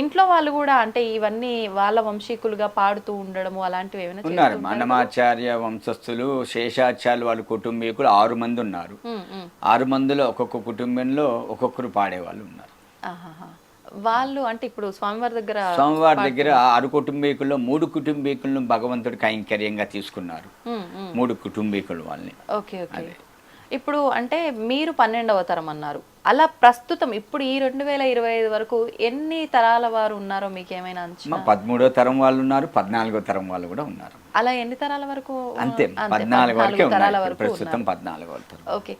Speaker 2: ఇంట్లో వాళ్ళు కూడా అంటే ఇవన్నీ వాళ్ళ వంశీకులుగా పాడుతూ ఉండడము అలాంటివి ఏమైనా
Speaker 3: ఉన్నారు.
Speaker 2: చేస్తుంటారా?
Speaker 3: అన్నమాచార్య వంశస్థులు, శేషాచార్య వాళ్ళ కుటుంబీకులు 6 మంది ఉన్నారు. 6 మందిలో ఒక్కొక్క కుటుంబంలో ఒక్కొక్కరు పాడేవాళ్ళు ఉన్నారు.
Speaker 2: ఆహాహా. వాళ్ళు అంటే ఇప్పుడు స్వామివారి దగ్గర
Speaker 3: స్వామివారి దగ్గర 6 కుటుంబీకుల్లో 3 కుటుంబీకులను భగవంతుడి కైంకర్యంగా తీసుకున్నారు. 3 కుటుంబీకులు వాళ్ళని.
Speaker 2: Okay okay. ఇప్పుడు అంటే మీరు 12వ తరం అన్నారు. అలా ప్రస్తుతం ఇప్పుడు ఈ 2025 వరకు ఎన్ని తరాల వారు ఉన్నారో మీకు ఏమైనా అంచనా?
Speaker 3: 13వ తరం వాళ్ళు ఉన్నారు, 14వ తరం వాళ్ళు కూడా ఉన్నారు.
Speaker 2: అలా ఎన్ని తరాల వరకు?
Speaker 3: అంతే 14 వరకే
Speaker 2: తరాల
Speaker 3: ఉన్నారు.
Speaker 2: వరకు
Speaker 3: ప్రస్తుతం 14వ తరం.
Speaker 2: ఓకే.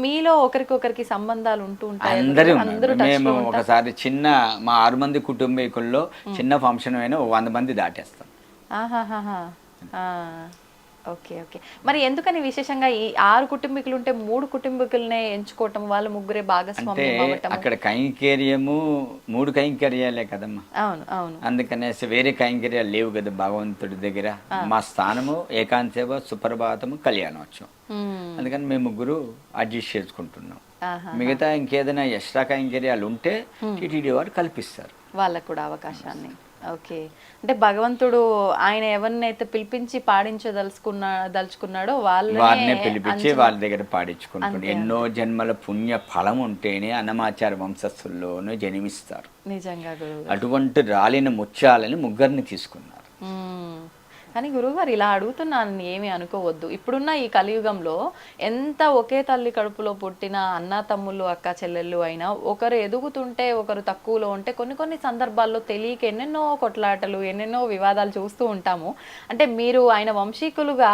Speaker 2: మీలో ఒకరికొకరికి సంబంధాలు ఉంటూ ఉంటాయి.
Speaker 3: అందరూ
Speaker 2: అందరూ
Speaker 3: ఉన్నారు. మేము ఒకసారి చిన్న మా 6 మంది కుటుంబీకుల్లో చిన్న ఫంక్షన్ అయినా 100 మంది దాటేస్తాం.
Speaker 2: ఆహాహాహా. Okay okay. మరి ఎందుకని విశేషంగా ఈ 6 కుటుంబీకులు ఉంటే 3 కుటుంబీకులనే ఎంచుకోవటం, వాళ్ళ ముగ్గురే
Speaker 3: అంటే
Speaker 2: భాగస్వామ్యం అవ్వటం?
Speaker 3: అక్కడ కైంకర్యము 3 కైంకర్యాలే కదమ్మా.
Speaker 2: అవును అవును.
Speaker 3: అందుకనేసి వేరే కైంకర్యాలు లేవు కదా భగవంతుడి దగ్గర. మా స్థానము ఏకాంతసేవ, సుప్రభాతము, కళ్యాణోత్సవం. అందుకని మేము ముగ్గురు అడ్జస్ట్ చేసుకుంటున్నాం. మిగతా ఇంకేదైనా ఎక్స్ట్రా కైంకర్యాలు ఉంటే టీటీడీ వారు కల్పిస్తారు
Speaker 2: వాళ్ళకు కూడా అవకాశాన్ని. ఓకే. అంటే భగవంతుడు ఆయన ఎవరినైతే పిలిపించి దలుచుకున్నాడో
Speaker 3: వారినే పిలిపించి వాళ్ళ దగ్గర పాడించుకుంటాడు. ఎన్నో జన్మల పుణ్య ఫలం ఉంటేనే అన్నమాచార వంశస్థుల్లోనూ జన్మిస్తారు.
Speaker 2: నిజంగా గురువు.
Speaker 3: అటువంటి రాలిన ముత్యాలని ముగ్గురిని తీసుకున్నారు.
Speaker 2: కానీ గురువుగారు ఇలా అడుగుతున్నాను ఏమీ అనుకోవద్దు. ఇప్పుడున్న ఈ కలియుగంలో ఎంత ఒకే తల్లి కడుపులో పుట్టిన అన్న తమ్ముళ్ళు, అక్క చెల్లెళ్ళు అయినా ఒకరు ఎదుగుతుంటే ఒకరు తక్కువలో ఉంటే కొన్ని సందర్భాల్లో తెలియక ఎన్నెన్నో కొట్లాటలు, ఎన్నెన్నో వివాదాలు చూస్తూ ఉంటాము. అంటే మీరు ఆయన వంశీకులుగా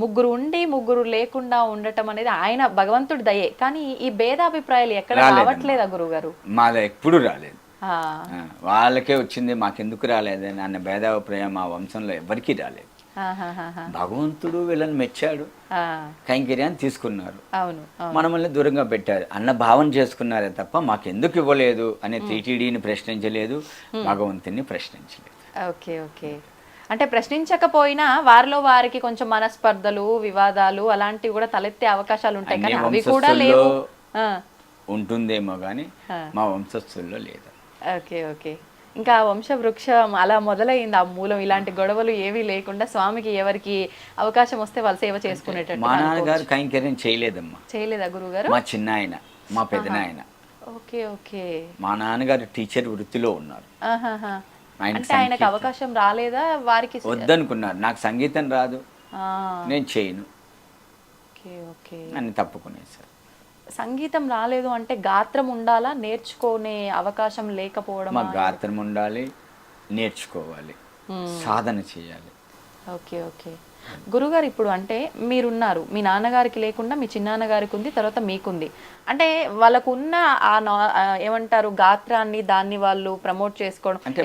Speaker 2: ముగ్గురు ఉండి ముగ్గురు లేకుండా ఉండటం అనేది ఆయన భగవంతుడి దయే. కానీ ఈ భేదాభిప్రాయాలు ఎక్కడ రావట్లేదా గురువుగారు?
Speaker 3: మాది ఎప్పుడు రాలేదు. వాళ్ళకే వచ్చింది, మాకెందుకు రాలేదని అన్న భేదాభిప్రాయం మా వంశంలో ఎవరికి రాలేదు. భగవంతుడు వీళ్ళని మెచ్చాడు, కైంకర్యాన్ని తీసుకున్నారు, మనల్ని దూరంగా పెట్టారు అన్న భావన చేసుకున్నారే తప్ప మాకెందుకు ఇవ్వలేదు అనే టీటీడీని ప్రశ్నించలేదు, భగవంతుని ప్రశ్నించలేదు.
Speaker 2: Okay okay. అంటే ప్రశ్నించకపోయినా వారిలో వారికి కొంచెం మనస్పర్ధలు, వివాదాలు అలాంటివి కూడా తలెత్తే అవకాశాలు ఉంటాయి. కానీ అవి కూడా లేవు.
Speaker 3: ఉంటుందేమో కానీ మా వంశస్థుల్లో లేదు.
Speaker 2: Okay okay. ఇంకా వంశ వృక్షం అలా మొదలైంది. ఆ మూలం ఇలాంటి గొడవలు ఏవీ లేకుండా స్వామికి ఎవరికి అవకాశం వస్తే వాళ్ళు సేవ చేసుకునేటట్టు.
Speaker 3: మా నాన్నగారు కైంకర్యం చేయలేదమ్మా.
Speaker 2: చేయలేదా గురువు గారు?
Speaker 3: మా చిన్న ఆయన, మా పెదనాయన.
Speaker 2: Okay okay.
Speaker 3: మా నాన్నగారు టీచర్ వృత్తిలో ఉన్నారు.
Speaker 2: అంటే ఆయనకు అవకాశం రాలేదా? వారికి
Speaker 3: వద్దనుకున్నారు, నాకు సంగీతం రాదు, నేను చేయను అని తప్పుకునేసారు.
Speaker 2: సంగీతం రాలేదు అంటే గాత్రం ఉండాలా, నేర్చుకునే అవకాశం లేకపోవడం?
Speaker 3: మాకు గాత్రం ఉండాలి, నేర్చుకోవాలి, సాధన చేయాలి.
Speaker 2: Okay okay. గురుగారు ఇప్పుడు అంటే మీరున్నారు, మీ నాన్నగారికి లేకుండా మీ చిన్నాన్నగారికి ఉంది, తర్వాత మీకుంది. అంటే వాళ్ళకున్న ఏమంటారు గాత్రాన్ని దాన్ని వాళ్ళు ప్రమోట్ చేసుకోవడం
Speaker 3: అంటే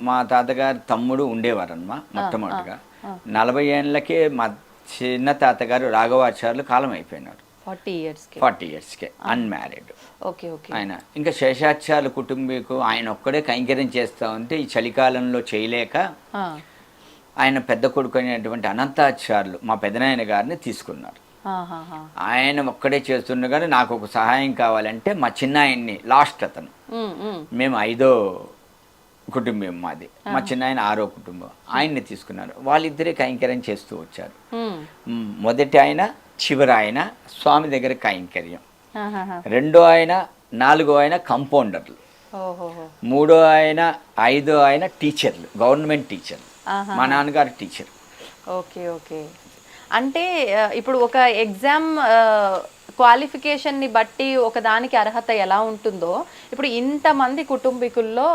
Speaker 3: మా తాతగారు తమ్ముడు ఉండేవారమ్మా. మొట్టమొదటిగా 40 ఏళ్ళకే మా చిన్న తాతగారు రాఘవాచార్యులు కాలం అయిపోయినారు. 40 ఇయర్స్కే అన్మ్యారీడ్.
Speaker 2: Okay okay.
Speaker 3: ఆయన ఇంకా శేషాచార్యుల కుటుంబీకు ఆయన ఒక్కడే కైంకర్యం చేస్తా ఉంటే ఈ చలికాలంలో చేయలేక ఆయన పెద్ద కొడుకు అయినటువంటి అనంతాచార్యులు మా పెదనాయన గారిని తీసుకున్నారు. ఆయన ఒక్కడే చేస్తుండగానే నాకు ఒక సహాయం కావాలంటే మా చిన్న ఆయన్ని, లాస్ట్ అతను, మేము 5వ కుటుంబం మాది, మా చిన్న ఆయన 6వ కుటుంబం, ఆయన్ని తీసుకున్నారు. వాళ్ళిద్దరే కైంకర్యం చేస్తూ వచ్చారు. మొదటి ఆయన, చివరి ఆయన స్వామి దగ్గర కైంకర్యం, రెండో ఆయన, 4వ ఆయన కంపౌండర్లు, 3వ ఆయన, 5వ ఆయన టీచర్లు, గవర్నమెంట్ టీచర్లు. మా నాన్నగారు టీచర్.
Speaker 2: Okay okay. అంటే ఇప్పుడు ఒక ఎగ్జామ్ క్వాలిఫికేషన్ని బట్టి ఒక దానికి అర్హత ఎలా ఉంటుందో ఇప్పుడు ఇంతమంది కుటుంబీకుల్లో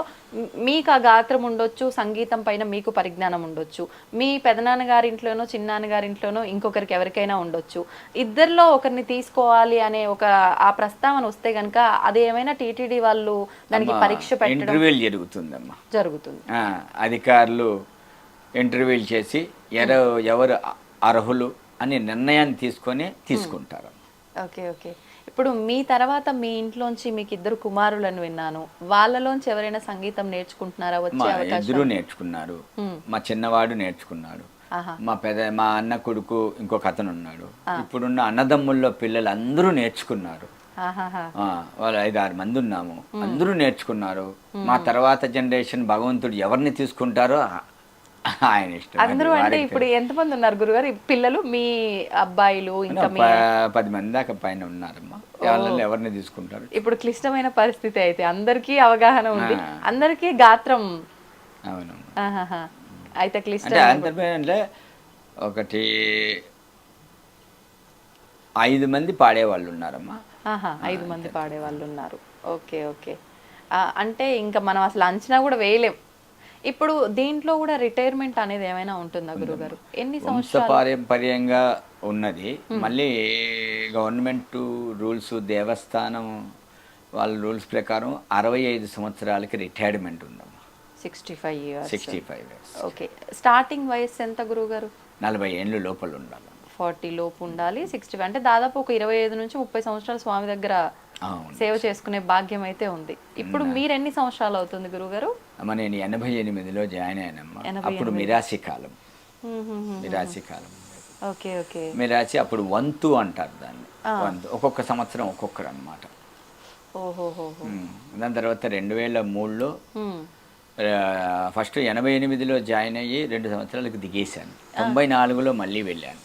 Speaker 2: మీకు ఆ గాత్రం ఉండొచ్చు, సంగీతం పైన మీకు పరిజ్ఞానం ఉండొచ్చు, మీ పెదనాన్నగారింట్లోనో చిన్నాన్నగారింట్లోనో ఇంకొకరికి ఎవరికైనా ఉండొచ్చు. ఇద్దరిలో ఒకరిని తీసుకోవాలి అనే ఒక ఆ ప్రస్తావన వస్తే కనుక అది ఏమైనా టీటీడీ వాళ్ళు దానికి పరీక్ష పెట్టడం
Speaker 3: ఇంటర్వ్యూలు జరుగుతుందమ్మా.
Speaker 2: జరుగుతుంది.
Speaker 3: అధికారులు ఇంటర్వ్యూలు చేసి ఎవరు అర్హులు అని నిర్ణయాన్ని తీసుకుంటారు.
Speaker 2: Okay okay. ఇప్పుడు మీ తర్వాత మీ ఇంట్లోంచి మీకు 2 కుమారులను విన్నాను, వాళ్ళలోంచి ఎవరైనా సంగీతం నేర్చుకుంటున్నారా? వచ్చే అవకాశం?
Speaker 3: 2 నేర్చుకున్నారు. మా చిన్నవాడు నేర్చుకున్నాడు,
Speaker 2: ఆహా.
Speaker 3: మా అన్న కొడుకు ఇంకొక అతను ఉన్నాడు. ఇప్పుడున్న అన్నదమ్ముల్లో పిల్లలు అందరూ నేర్చుకున్నారు.
Speaker 2: ఆహాహా.
Speaker 3: వాళ్ళు 5-6 మంది ఉన్నాము, అందరూ నేర్చుకున్నారు. మా తర్వాత జనరేషన్ భగవంతుడు ఎవరిని తీసుకుంటారో ఆయన ఇష్టం.
Speaker 2: అందరూ అంటే ఇప్పుడు ఎంతమంది ఉన్నారు గురుగారు పిల్లలు, మీ అబ్బాయిలు ఇంకా మీ
Speaker 3: 10 మంది దాకా పైన ఉన్నారమ్మా. వాళ్ళని ఎవరిని తీసుకుంటారు?
Speaker 2: ఇప్పుడు క్లిష్టమైన పరిస్థితి అయితే అందరికీ అవగాహన ఉంది, అందరికీ గాత్రం.
Speaker 3: అవును.
Speaker 2: ఆహాహా. అయితే
Speaker 3: అంటే
Speaker 2: క్లిష్టం
Speaker 3: అంటే ఒకటి 5 మంది పాడేవాళ్ళు ఉన్నారమ్మా.
Speaker 2: 5 మంది పాడే వాళ్ళు ఉన్నారు. Okay okay. అంటే ఇంకా మనం అసలు అంచనా కూడా వేయలేం. ఇప్పుడు దీంట్లో కూడా రిటైర్మెంట్ అనేది ఏమైనా ఉంటుందా గురుగారు? ఎన్ని సంవత్సరాలు?
Speaker 3: వంశపారంపర్యంగా ఉన్నది. మళ్ళీ గవర్నమెంట్ రూల్స్, దేవస్థానం వాళ్ళ రూల్స్ ప్రకారం 65 సంవత్సరాలకి రిటైర్మెంట్ ఉందమ్మా.
Speaker 2: 65 years.
Speaker 3: 65 years.
Speaker 2: ఓకే. స్టార్టింగ్ వయసు ఎంత గురుగారు?
Speaker 3: 40 ఏళ్ళు లోపల ఉండాలి.
Speaker 2: 40 లోపు ఉండాలి. 60 అంటే దాదాపు ఒక 25 నుంచి 30 సంవత్సరాలు స్వామి దగ్గర సేవ చేసుకునే భాగ్యం అయితే ఉంది. ఇప్పుడు మీరు ఎన్ని సంవత్సరాలు అవుతుంది గురుగారు?
Speaker 3: అమ్మ నేను 88లో జాయిన్ అయ్యానమ్మా. అప్పుడు మిరాసి కాలం.
Speaker 2: Okay okay.
Speaker 3: మిరాసి అప్పుడు వంతు అంటారు దాన్ని. వంతు ఒక్కొక్క సంవత్సరం ఒక్కొక్కరు అనమాట.
Speaker 2: ఓహోహో.
Speaker 3: దాని తర్వాత 2003లో ఫస్ట్ 88లో జాయిన్ అయ్యి 2 సంవత్సరాలకు దిగేశాను. 94లో మళ్ళీ వెళ్ళాను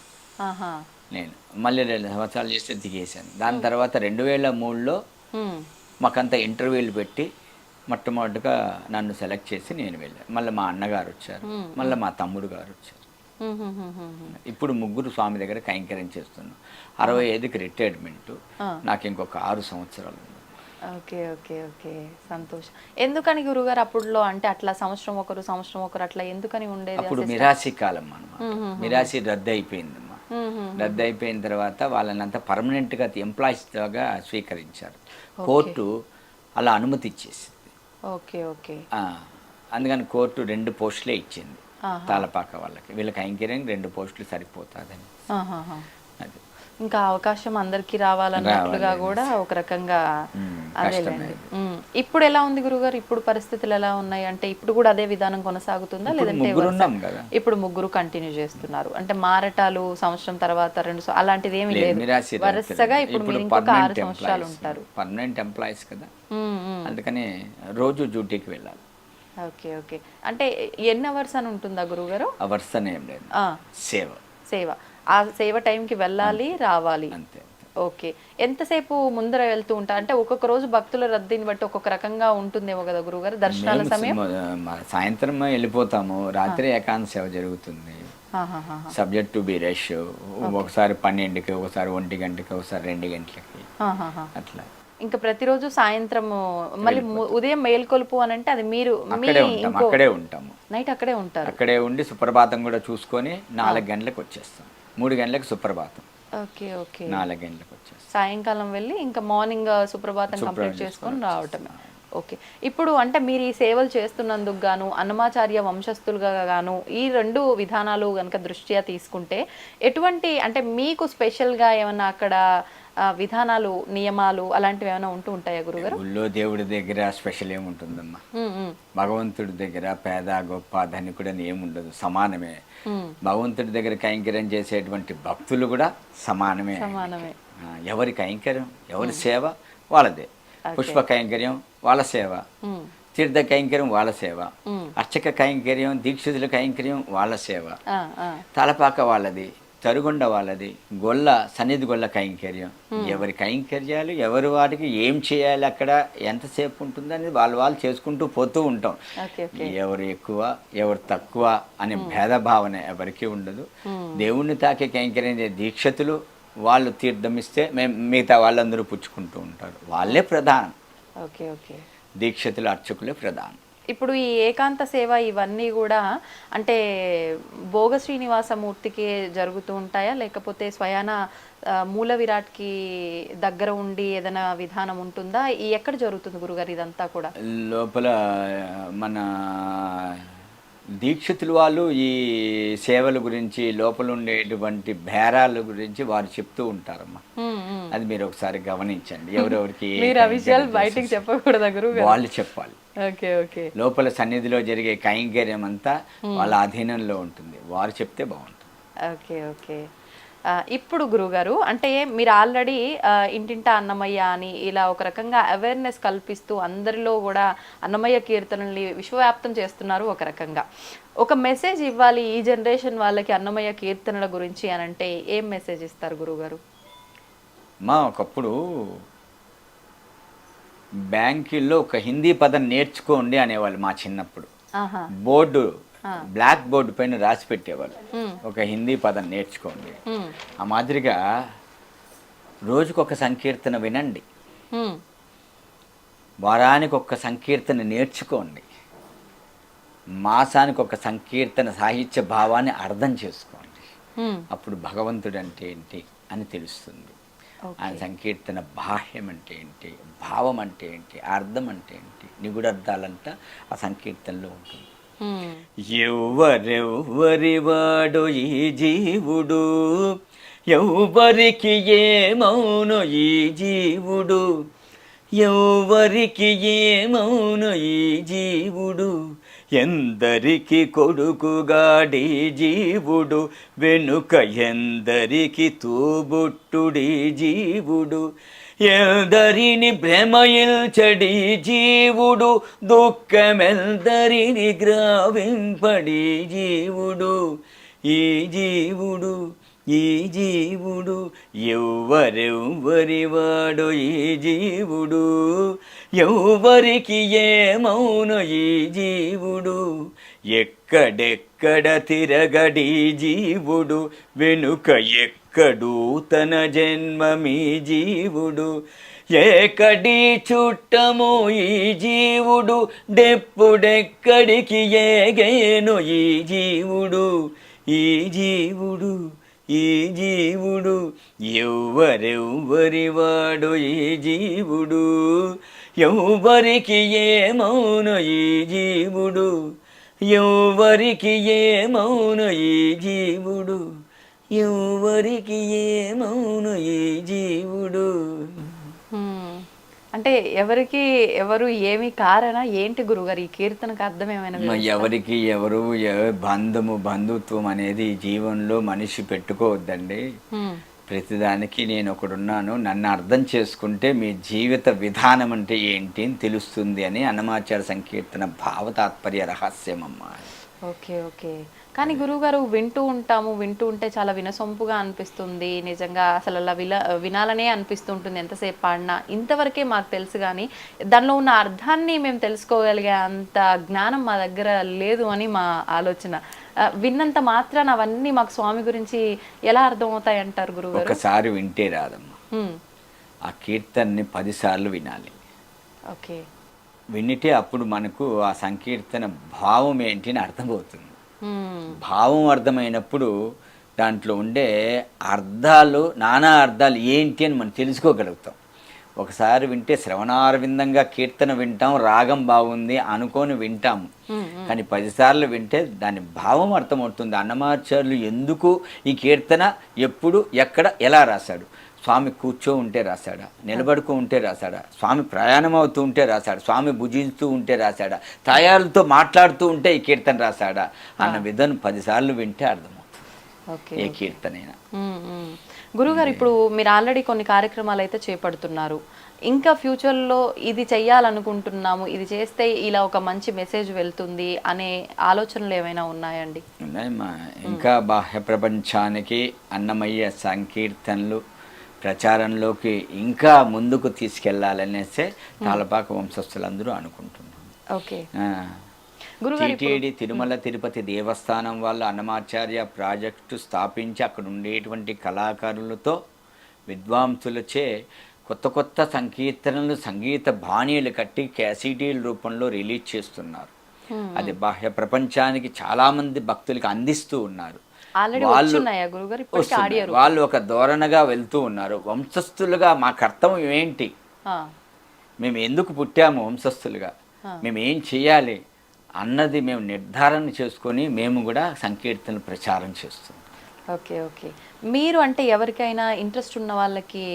Speaker 3: నేను. మళ్ళీ 2 సంవత్సరాలు చేస్తే దిగేశాను. దాని తర్వాత 2003లో మాకంతా ఇంటర్వ్యూలు పెట్టి మొట్టమొదటిగా నన్ను సెలెక్ట్ చేసి నేను వెళ్ళాను. మళ్ళీ మా అన్నగారు వచ్చారు, మళ్ళీ మా తమ్ముడు గారు వచ్చారు. ఇప్పుడు 3 స్వామి దగ్గర కైంకర్యం చేస్తున్నాం. 65కి రిటైర్మెంట్. నాకు ఇంకొక 6 సంవత్సరాలు ఉంది.
Speaker 2: Okay okay okay. సంతోషం. ఎందుకని గురుగారు అప్పుడులో అంటే అట్లా సంవత్సరం ఒకరు అట్లా ఎందుకని ఉండేది?
Speaker 3: అప్పుడు మిరాసి కాలం అన్నమాట. మిరాసి రద్దు అయిపోయిందమ్మా. రద్దు అయిపోయిన తర్వాత వాళ్ళని అంతా పర్మనెంట్గా ఎంప్లాయీస్గా స్వీకరించారు. కోర్టు అలా అనుమతి ఇచ్చేసింది.
Speaker 2: Okay okay.
Speaker 3: అందుకని కోర్టు 2 పోస్టులే ఇచ్చింది తాళపాక వాళ్ళకి. వీళ్ళకి కైంకర్యం 2 పోస్టులు సరిపోతుందని. అది
Speaker 2: ఇంకా అవకాశం అందరికి రావాలన్నట్లుగా కూడా ఒక రకంగా అదేలేండి. ఇప్పుడు ఎలా ఉంది గురుగారు? ఇప్పుడు పరిస్థితులు ఎలా ఉన్నాయి? అంటే ఇప్పుడు కూడా అదే విధానం కొనసాగుతుందా లేదంటే ఇప్పుడు 3 కంటిన్యూ చేస్తున్నారు? అంటే మారటాలు సంవత్సరం తర్వాత 2 అలాంటిది ఏమీ లేదు, వరుసగా ఇప్పుడు మీరు ఇంకొక 6 సంవత్సరాలు ఉంటారు.
Speaker 3: పర్మనెంట్ ఎంప్లాయీస్ కదా, అందుకని రోజు డ్యూటీకి వెళ్ళాలి.
Speaker 2: Okay okay. అంటే ఎన్ని అవర్స్ అని ఉంటుందా గురుగారు?
Speaker 3: అవర్స్ అని ఏం లేదు, సేవ.
Speaker 2: ఆ సేవ టైంకి వెళ్ళాలి రావాలి
Speaker 3: అంతే.
Speaker 2: ఓకే. ఎంతసేపు ముందర వెళ్తూ ఉంటా అంటే ఒక్కొక్క రోజు భక్తుల రద్దీని బట్టి ఒక్కొక్క రకంగా ఉంటుందేమో కదా గురుగారు దర్శనాల సమయం?
Speaker 3: సాయంత్రం వెళ్ళిపోతాము, రాత్రి ఏకాంత సేవ జరుగుతుంది. Subject to be rush. ఒకసారి 12కి, ఒకసారి 1 గంటకి, ఒకసారి 2 గంటలకి అట్లా.
Speaker 2: ఇంకా ప్రతిరోజు సాయంత్రం మళ్ళీ ఉదయం మేల్కొలుపు అని అంటే అది మీరు
Speaker 3: అక్కడే ఉంటాము.
Speaker 2: నైట్ అక్కడే ఉంటారు?
Speaker 3: అక్కడే ఉండి సుప్రభాతం కూడా చూసుకొని 4 గంటలకు వచ్చేస్తాం. 3 గంటలకు సుప్రభాతం.
Speaker 2: Okay okay.
Speaker 3: 4 గంటలకు వచ్చేస్తాం.
Speaker 2: సాయంకాలం వెళ్ళి ఇంకా మార్నింగ్ సుప్రభాతం కంప్లీట్ చేసుకొని రావటమే. ఓకే. ఇప్పుడు అంటే మీరు ఈ సేవలు చేస్తున్నందుకు గాను అన్నమాచార్య వంశస్థులుగా గాను ఈ 2 విధానాలు కనుక దృష్ట్యా తీసుకుంటే ఎటువంటి అంటే మీకు స్పెషల్గా ఏమన్నా అక్కడ విధానాలు, నియమాలు అలాంటివి ఏమైనా ఉంటూ ఉంటాయా గురుగారు?
Speaker 3: ఊళ్ళో దేవుడి దగ్గర స్పెషల్ ఏముంటుందమ్మా. భగవంతుడి దగ్గర పేద గొప్ప ధనికుడని ఏముండదు, సమానమే. భగవంతుడి దగ్గర కైంకర్యం చేసేటువంటి భక్తులు కూడా సమానమే. ఎవరి కైంకర్యం, ఎవరి సేవ వాళ్ళదే. పుష్ప కైంకర్యం వాళ్ళ సేవ, తీర్థ కైంకర్యం వాళ్ళ సేవ, అర్చక కైంకర్యం, దీక్షితుల కైంకర్యం వాళ్ళ సేవ, తలపాక వాళ్ళది, తరుగుండ వాళ్ళది, గొల్ల సన్నిధి గొల్ల కైంకర్యం. ఎవరి కైంకర్యాలు ఎవరి వాటికి ఏం చేయాలి, అక్కడ ఎంతసేపు ఉంటుంది అనేది వాళ్ళు చేసుకుంటూ పోతూ ఉంటాం. ఎవరు ఎక్కువ ఎవరు తక్కువ అనే భేదభావన ఎవరికి ఉండదు. దేవుణ్ణి తాకే కైంకర్యం దీక్షతులు వాళ్ళు తీర్థం ఇస్తే మిగతా వాళ్ళందరూ పుచ్చుకుంటూ ఉంటారు. వాళ్ళే ప్రధానం.
Speaker 2: Okay okay.
Speaker 3: దీక్షతులు అర్చకులే ప్రధానం.
Speaker 2: ఇప్పుడు ఈ ఏకాంత సేవ ఇవన్నీ కూడా అంటే భోగ శ్రీనివాసమూర్తికి జరుగుతూ ఉంటాయా లేకపోతే స్వయాన మూల విరాట్కి దగ్గర ఉండి ఏదైనా విధానం ఉంటుందా? ఈ ఎక్కడ జరుగుతుంది గురుగారు ఇదంతా కూడా?
Speaker 3: లోపల మన దీక్షితులు వాళ్ళు ఈ సేవల గురించి, లోపల ఉండేటువంటి బేరాల గురించి వారు చెప్తూ ఉంటారమ్మా. అది మీరు ఒకసారి గమనించండి. ఎవరెవరికి
Speaker 2: బయటికి చెప్పకూడదు గురువు,
Speaker 3: వాళ్ళు చెప్పాలి.
Speaker 2: ఓకే ఓకే
Speaker 3: లోపల సన్నిధిలో జరిగే కైంకర్యం అంతా వాళ్ళ అధీనంలో ఉంటుంది, వారు చెప్తే బాగుంటుంది.
Speaker 2: ఓకే ఓకే ఇప్పుడు గురుగారు అంటే మీరు ఆల్రెడీ ఇంటింటా అన్నమయ్య అని ఇలా ఒక రకంగా అవేర్నెస్ కల్పిస్తూ అందరిలో కూడా అన్నమయ్య కీర్తనల్ని విశ్వవ్యాప్తం చేస్తున్నారు. ఒక రకంగా ఒక మెసేజ్ ఇవ్వాలి ఈ జనరేషన్ వాళ్ళకి అన్నమయ్య కీర్తనల గురించి అని అంటే ఏం మెసేజ్ ఇస్తారు గురుగారు?
Speaker 3: ఒకప్పుడు బ్యాంకుల్లో ఒక హిందీ పదం నేర్చుకోండి అనేవాళ్ళు మా చిన్నప్పుడు. బోర్డు, బ్లాక్ బోర్డు పైన రాసి పెట్టేవాళ్ళు, ఒక హిందీ పదం నేర్చుకోండి. ఆ మాదిరిగా రోజుకొక సంకీర్తన వినండి, వారానికి ఒక సంకీర్తన నేర్చుకోండి, మాసానికి ఒక సంకీర్తన సాహిత్య భావాన్ని అర్థం చేసుకోండి. అప్పుడు భగవంతుడు అంటే ఏంటి అని తెలుస్తుంది. ఆ సంకీర్తన బాహ్యం అంటే ఏంటి, భావం అంటే ఏంటి, అర్థం అంటే ఏంటి, నిగుడార్థాలంతా ఆ సంకీర్తనలో ఉంటుంది. ఎవ్వరెవ్వరి వాడు ఈ జీవుడు, ఎవ్వరికి ఏమౌను ఈ జీవుడు, ఎవ్వరికి ఏమౌను ఈ జీవుడు, ఎందరికి కొడుకుగాడి జీవుడు, వెనుక ఎందరికి తోబుట్టుడి జీవుడు, ఎందరిని భ్రమయించడి జీవుడు, దుఃఖమెందరిని గ్రావింపడి జీవుడు, ఈ జీవుడు ఈ జీవుడు, ఎవ్వరెవ్వరి వాడు ఈ జీవుడు, ఎవ్వరికి ఏమౌను ఈ జీవుడు, ఎక్కడెక్కడ తిరగడి జీవుడు, వెనుక ఎక్కడు తన జన్మమీ జీవుడు, ఏకడి చుట్టము ఈ జీవుడు, డెప్పుడెక్కడికి ఏగేను ఈ జీవుడు, ఈ జీవుడు ఈ జీవుడు, ఎవ్వరెవ్వరి వాడు ఈ జీవుడు, ఎవ్వరికి ఏమౌను ఈ జీవుడు, ఎవ్వరికి ఏమౌను ఈ జీవుడు, ఎవ్వరికి ఏమౌను ఈ జీవుడు.
Speaker 2: అంటే ఎవరికి ఎవరు ఏమి కారణ ఏంటి గురుగారు ఈ కీర్తనకు అర్థం ఏమైనా?
Speaker 3: ఎవరికి ఎవరు బంధుత్వం అనేది జీవనంలో మనిషి పెట్టుకోవద్దండి. ప్రతిదానికి నేను ఒకడున్నాను, నన్ను అర్థం చేసుకుంటే మీ జీవిత విధానం అంటే ఏంటి అని తెలుస్తుంది అని అన్నమాచార్య సంకీర్తన భావ తాత్పర్య రహస్యం అమ్మా.
Speaker 2: ఓకే ఓకే కానీ గురువుగారు వింటూ ఉంటే చాలా వినసొంపుగా అనిపిస్తుంది, నిజంగా అసలు అలా వినాలనే అనిపిస్తుంటుంది ఎంతసేపు పాడినా. ఇంతవరకే మాకు తెలుసు కానీ దానిలో ఉన్న అర్థాన్ని మేము తెలుసుకోగలిగే అంత జ్ఞానం మా దగ్గర లేదు అని మా ఆలోచన. విన్నంత మాత్రాన అవన్నీ మాకు స్వామి గురించి ఎలా అర్థమవుతాయి అంటారు గురువుగారు?
Speaker 3: ఒకసారి వింటే రాదమ్మా, ఆ కీర్తనని 10 సార్లు వినాలి.
Speaker 2: ఓకే,
Speaker 3: వినితే అప్పుడు మనకు ఆ సంకీర్తన భావం ఏంటి అని అర్థమవుతుంది. భావం అర్థమైనప్పుడు దాంట్లో ఉండే అర్థాలు, నానా అర్థాలు ఏంటి అని మనం తెలుసుకోగలుగుతాం. ఒకసారి వింటే శ్రవణారవిందంగా కీర్తన వింటాం, రాగం బాగుంది అనుకొని వింటాము. కానీ 10 సార్లు వింటే దాని భావం అర్థమవుతుంది. అన్నమాచార్యులు ఎందుకు ఈ కీర్తన ఎప్పుడు ఎక్కడ ఎలా రాశాడు, స్వామి కూర్చో ఉంటే రాశాడా, నిలబడుకో ఉంటే రాశాడా, స్వామి ప్రయాణం అవుతూ ఉంటే రాశాడు, స్వామి భుజిస్తూ ఉంటే రాశాడా, తాయాలతో మాట్లాడుతూ ఉంటే ఈ కీర్తన రాశాడా అన్న విధానం 10 సార్లు వింటే అర్థమవుతుంది ఏ కీర్తనైనా.
Speaker 2: గురుగారు, ఇప్పుడు మీరు ఆల్రెడీ కొన్ని కార్యక్రమాలు అయితే చేపడుతున్నారు, ఇంకా ఫ్యూచర్లో ఇది చెయ్యాలనుకుంటున్నాము, ఇది చేస్తే ఇలా ఒక మంచి మెసేజ్ వెళ్తుంది అనే ఆలోచనలు ఏమైనా ఉన్నాయండి?
Speaker 3: ఉన్నాయమ్మా. ఇంకా బాహ్య ప్రపంచానికి అన్నమయ్య సంకీర్తనలు ప్రచారంలోకి ఇంకా ముందుకు తీసుకెళ్లాలనేసే తాళపాక వంశస్థులందరూ అనుకుంటున్నాం.
Speaker 2: ఓకే,
Speaker 3: టీటీడీ తిరుమల తిరుపతి దేవస్థానం వాళ్ళు అన్నమాచార్య ప్రాజెక్టు స్థాపించి అక్కడ ఉండేటువంటి కళాకారులతో విద్వాంసులచే కొత్త కొత్త సంకీర్తనలు, సంగీత బాణీలు కట్టి క్యాసిడీల రూపంలో రిలీజ్ చేస్తున్నారు. అది బాహ్య ప్రపంచానికి చాలామంది భక్తులకి అందిస్తూ ఉన్నారు. వాళ్ళు ఒక ధోరణగా వెళ్తూ ఉన్నారు. వంశస్థులుగా మా కర్తవ్యం ఏంటి, మేము ఎందుకు పుట్టాము వంశస్థులుగా, మేము ఏం చేయాలి అన్నది మేము నిర్ధారణ చేసుకొని మేము కూడా సంకీర్తనలు ప్రచారం చేస్తున్నాం.
Speaker 2: ఓకే ఓకే మీరు అంటే ఎవరికైనా ఇంట్రెస్ట్ ఉన్న వాళ్ళకి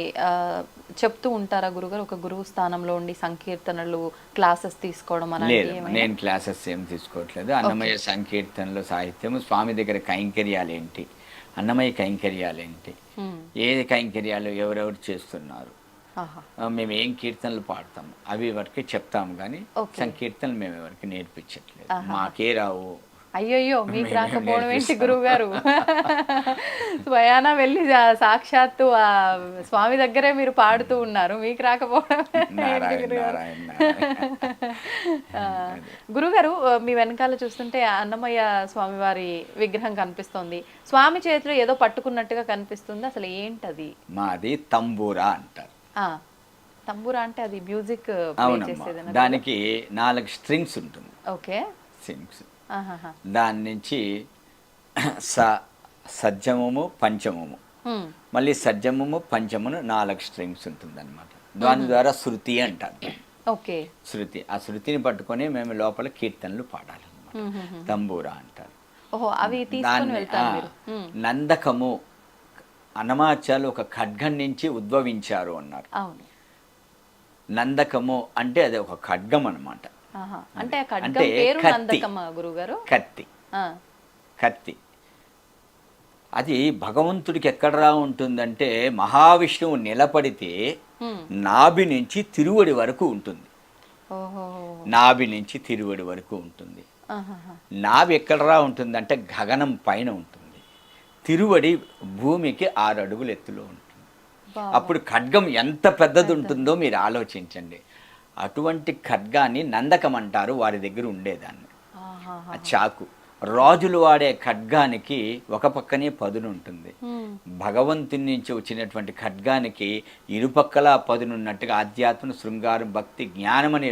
Speaker 2: చెప్తూ ఉంటారా గురుగారు? ఒక గురువు స్థానంలో ఉండి సంకీర్తనలు క్లాసెస్ తీసుకోవడం
Speaker 3: లేదు,
Speaker 2: అలాంటివి ఏమైనా?
Speaker 3: నేను క్లాసెస్ ఏం తీసుకోవట్లేదు. అన్నమయ్య సంకీర్తనలు, సాహిత్యము, స్వామి దగ్గర కైంకర్యాలు ఏంటి, అన్నమయ్య కైంకర్యాలు ఏంటి, ఏ కైంకర్యాలు ఎవరెవరు చేస్తున్నారు,
Speaker 2: ఆహా.
Speaker 3: మేము ఏం కీర్తనలు పాడతాము అవి వరకే చెప్తాము, కానీ
Speaker 2: Okay.
Speaker 3: సంకీర్తనలు మేము ఎవరికి నేర్పించట్లేదు. మాకే రావు.
Speaker 2: అయ్యయ్యో, మీకు రాకపోవడం ఏంటి గురువు గారు? స్వయానా వెళ్ళి సాక్షాత్తు ఆ స్వామి దగ్గరే మీరు పాడుతూ ఉన్నారు, మీకు రాకపోవడం ఏంటి
Speaker 3: నారాయణ
Speaker 2: గురుగారు?
Speaker 3: నారాయణ నారాయణ.
Speaker 2: గురుగారు, మీ వెనకాల చూస్తుంటే అన్నమయ్య స్వామి వారి విగ్రహం కనిపిస్తోంది. స్వామి చేతిలో ఏదో పట్టుకున్నట్టుగా కనిపిస్తుంది, అసలు ఏంటది?
Speaker 3: మాది తంబూరా అంటారు.
Speaker 2: ఆ, తంబూరా అంటే అది మ్యూజిక్
Speaker 3: అవునమ్మా,
Speaker 2: చేసేదేనా?
Speaker 3: దానికి 4 స్ట్రింగ్స్ ఉంటుంది.
Speaker 2: ఓకే.
Speaker 3: స్ట్రింగ్స్
Speaker 2: ఆహాహా.
Speaker 3: దాని నుంచి సజ్జమము పంచమము, మళ్ళీ సజ్జమము పంచమును 4 స్ట్రింగ్స్ ఉంటుంది అనమాట. దాని ద్వారా శృతి అంటారు.
Speaker 2: ఓకే.
Speaker 3: శృతి, ఆ శృతిని పట్టుకొని మేము లోపల కీర్తనలు పాడాలన్నమాట. తంబూరా అంటారు.
Speaker 2: ఓహో, అవి తీసుకొని
Speaker 3: దాన్ని
Speaker 2: వెళ్తారు మీరు?
Speaker 3: నందకము, అన్నమాచార్యులు ఒక ఖడ్గం నుంచి ఉద్భవించారు అన్నారు.
Speaker 2: అవును.
Speaker 3: నందకము అంటే అది ఒక ఖడ్గం అన్నమాట.
Speaker 2: ఆహా. అంటే ఆ ఖడ్గం
Speaker 3: అంటే
Speaker 2: పేరు
Speaker 3: కత్తి.
Speaker 2: నందకమ్మ గురుగారు?
Speaker 3: కత్తి.
Speaker 2: ఆ.
Speaker 3: కత్తి అది భగవంతుడికి ఎక్కడరా ఉంటుందంటే, మహావిష్ణువు నిలబడితే నాభి నుంచి తిరువడి వరకు ఉంటుంది.
Speaker 2: ఓహో.
Speaker 3: నాభి నుంచి తిరువడి వరకు ఉంటుంది.
Speaker 2: ఆహాహా.
Speaker 3: నాభి ఎక్కడరా ఉంటుందంటే గగనం పైన ఉంటుంది. తిరువడి భూమికి 6 అడుగుల ఎత్తులో ఉంటుంది. అప్పుడు ఖడ్గం ఎంత పెద్దది ఉంటుందో మీరు ఆలోచించండి. అటువంటి ఖడ్గాన్ని నందకం అంటారు, వారి దగ్గర ఉండేదాన్ని.
Speaker 2: ఆహాహా.
Speaker 3: ఆ చాకు, రాజులు వాడే ఖడ్గానికి ఒక పక్కనే పదును ఉంటుంది. భగవంతుని నుంచి వచ్చినటువంటి ఖడ్గానికి ఇరుపక్కల పదునున్నట్టుగా ఆధ్యాత్మ, శృంగారం, భక్తి, జ్ఞానమని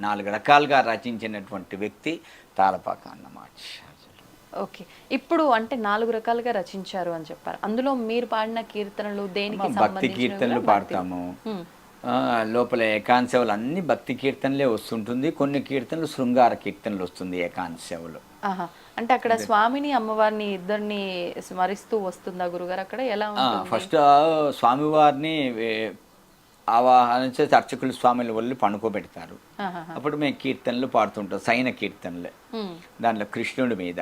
Speaker 3: 4 రకాలుగా రచించినటువంటి వ్యక్తి తాళపాక అన్నమాట.
Speaker 2: ఓకే. ఇప్పుడు అంటే 4 రకాలుగా రచించారు అని చెప్పారు. అందులో మీరు పాడిన కీర్తనలు దేనికి
Speaker 3: భక్తి
Speaker 2: సంబంధించినవి?
Speaker 3: కీర్తనలు పాడతాము. లోపల ఏకాంశవులు అన్ని భక్తి కీర్తనలే వస్తుంటుంది. కొన్ని కీర్తనలు శృంగార కీర్తనలు వస్తుంది ఏకాంశవులు.
Speaker 2: ఆహా. అంటే అక్కడ స్వామిని అమ్మవారిని ఇద్దరిని స్మరిస్తూ వస్తుందా గురుగారు? అక్కడ ఎలా ఉంటుంది?
Speaker 3: ఫస్ట్ స్వామివారిని ఆవాహన చేసి అర్చకులు స్వామిని వెళ్ళి పడుకోబెడతారు. అప్పుడు మేము కీర్తనలు పాడుతుంటాం, సైన కీర్తనలే. దాంట్లో కృష్ణుడి మీద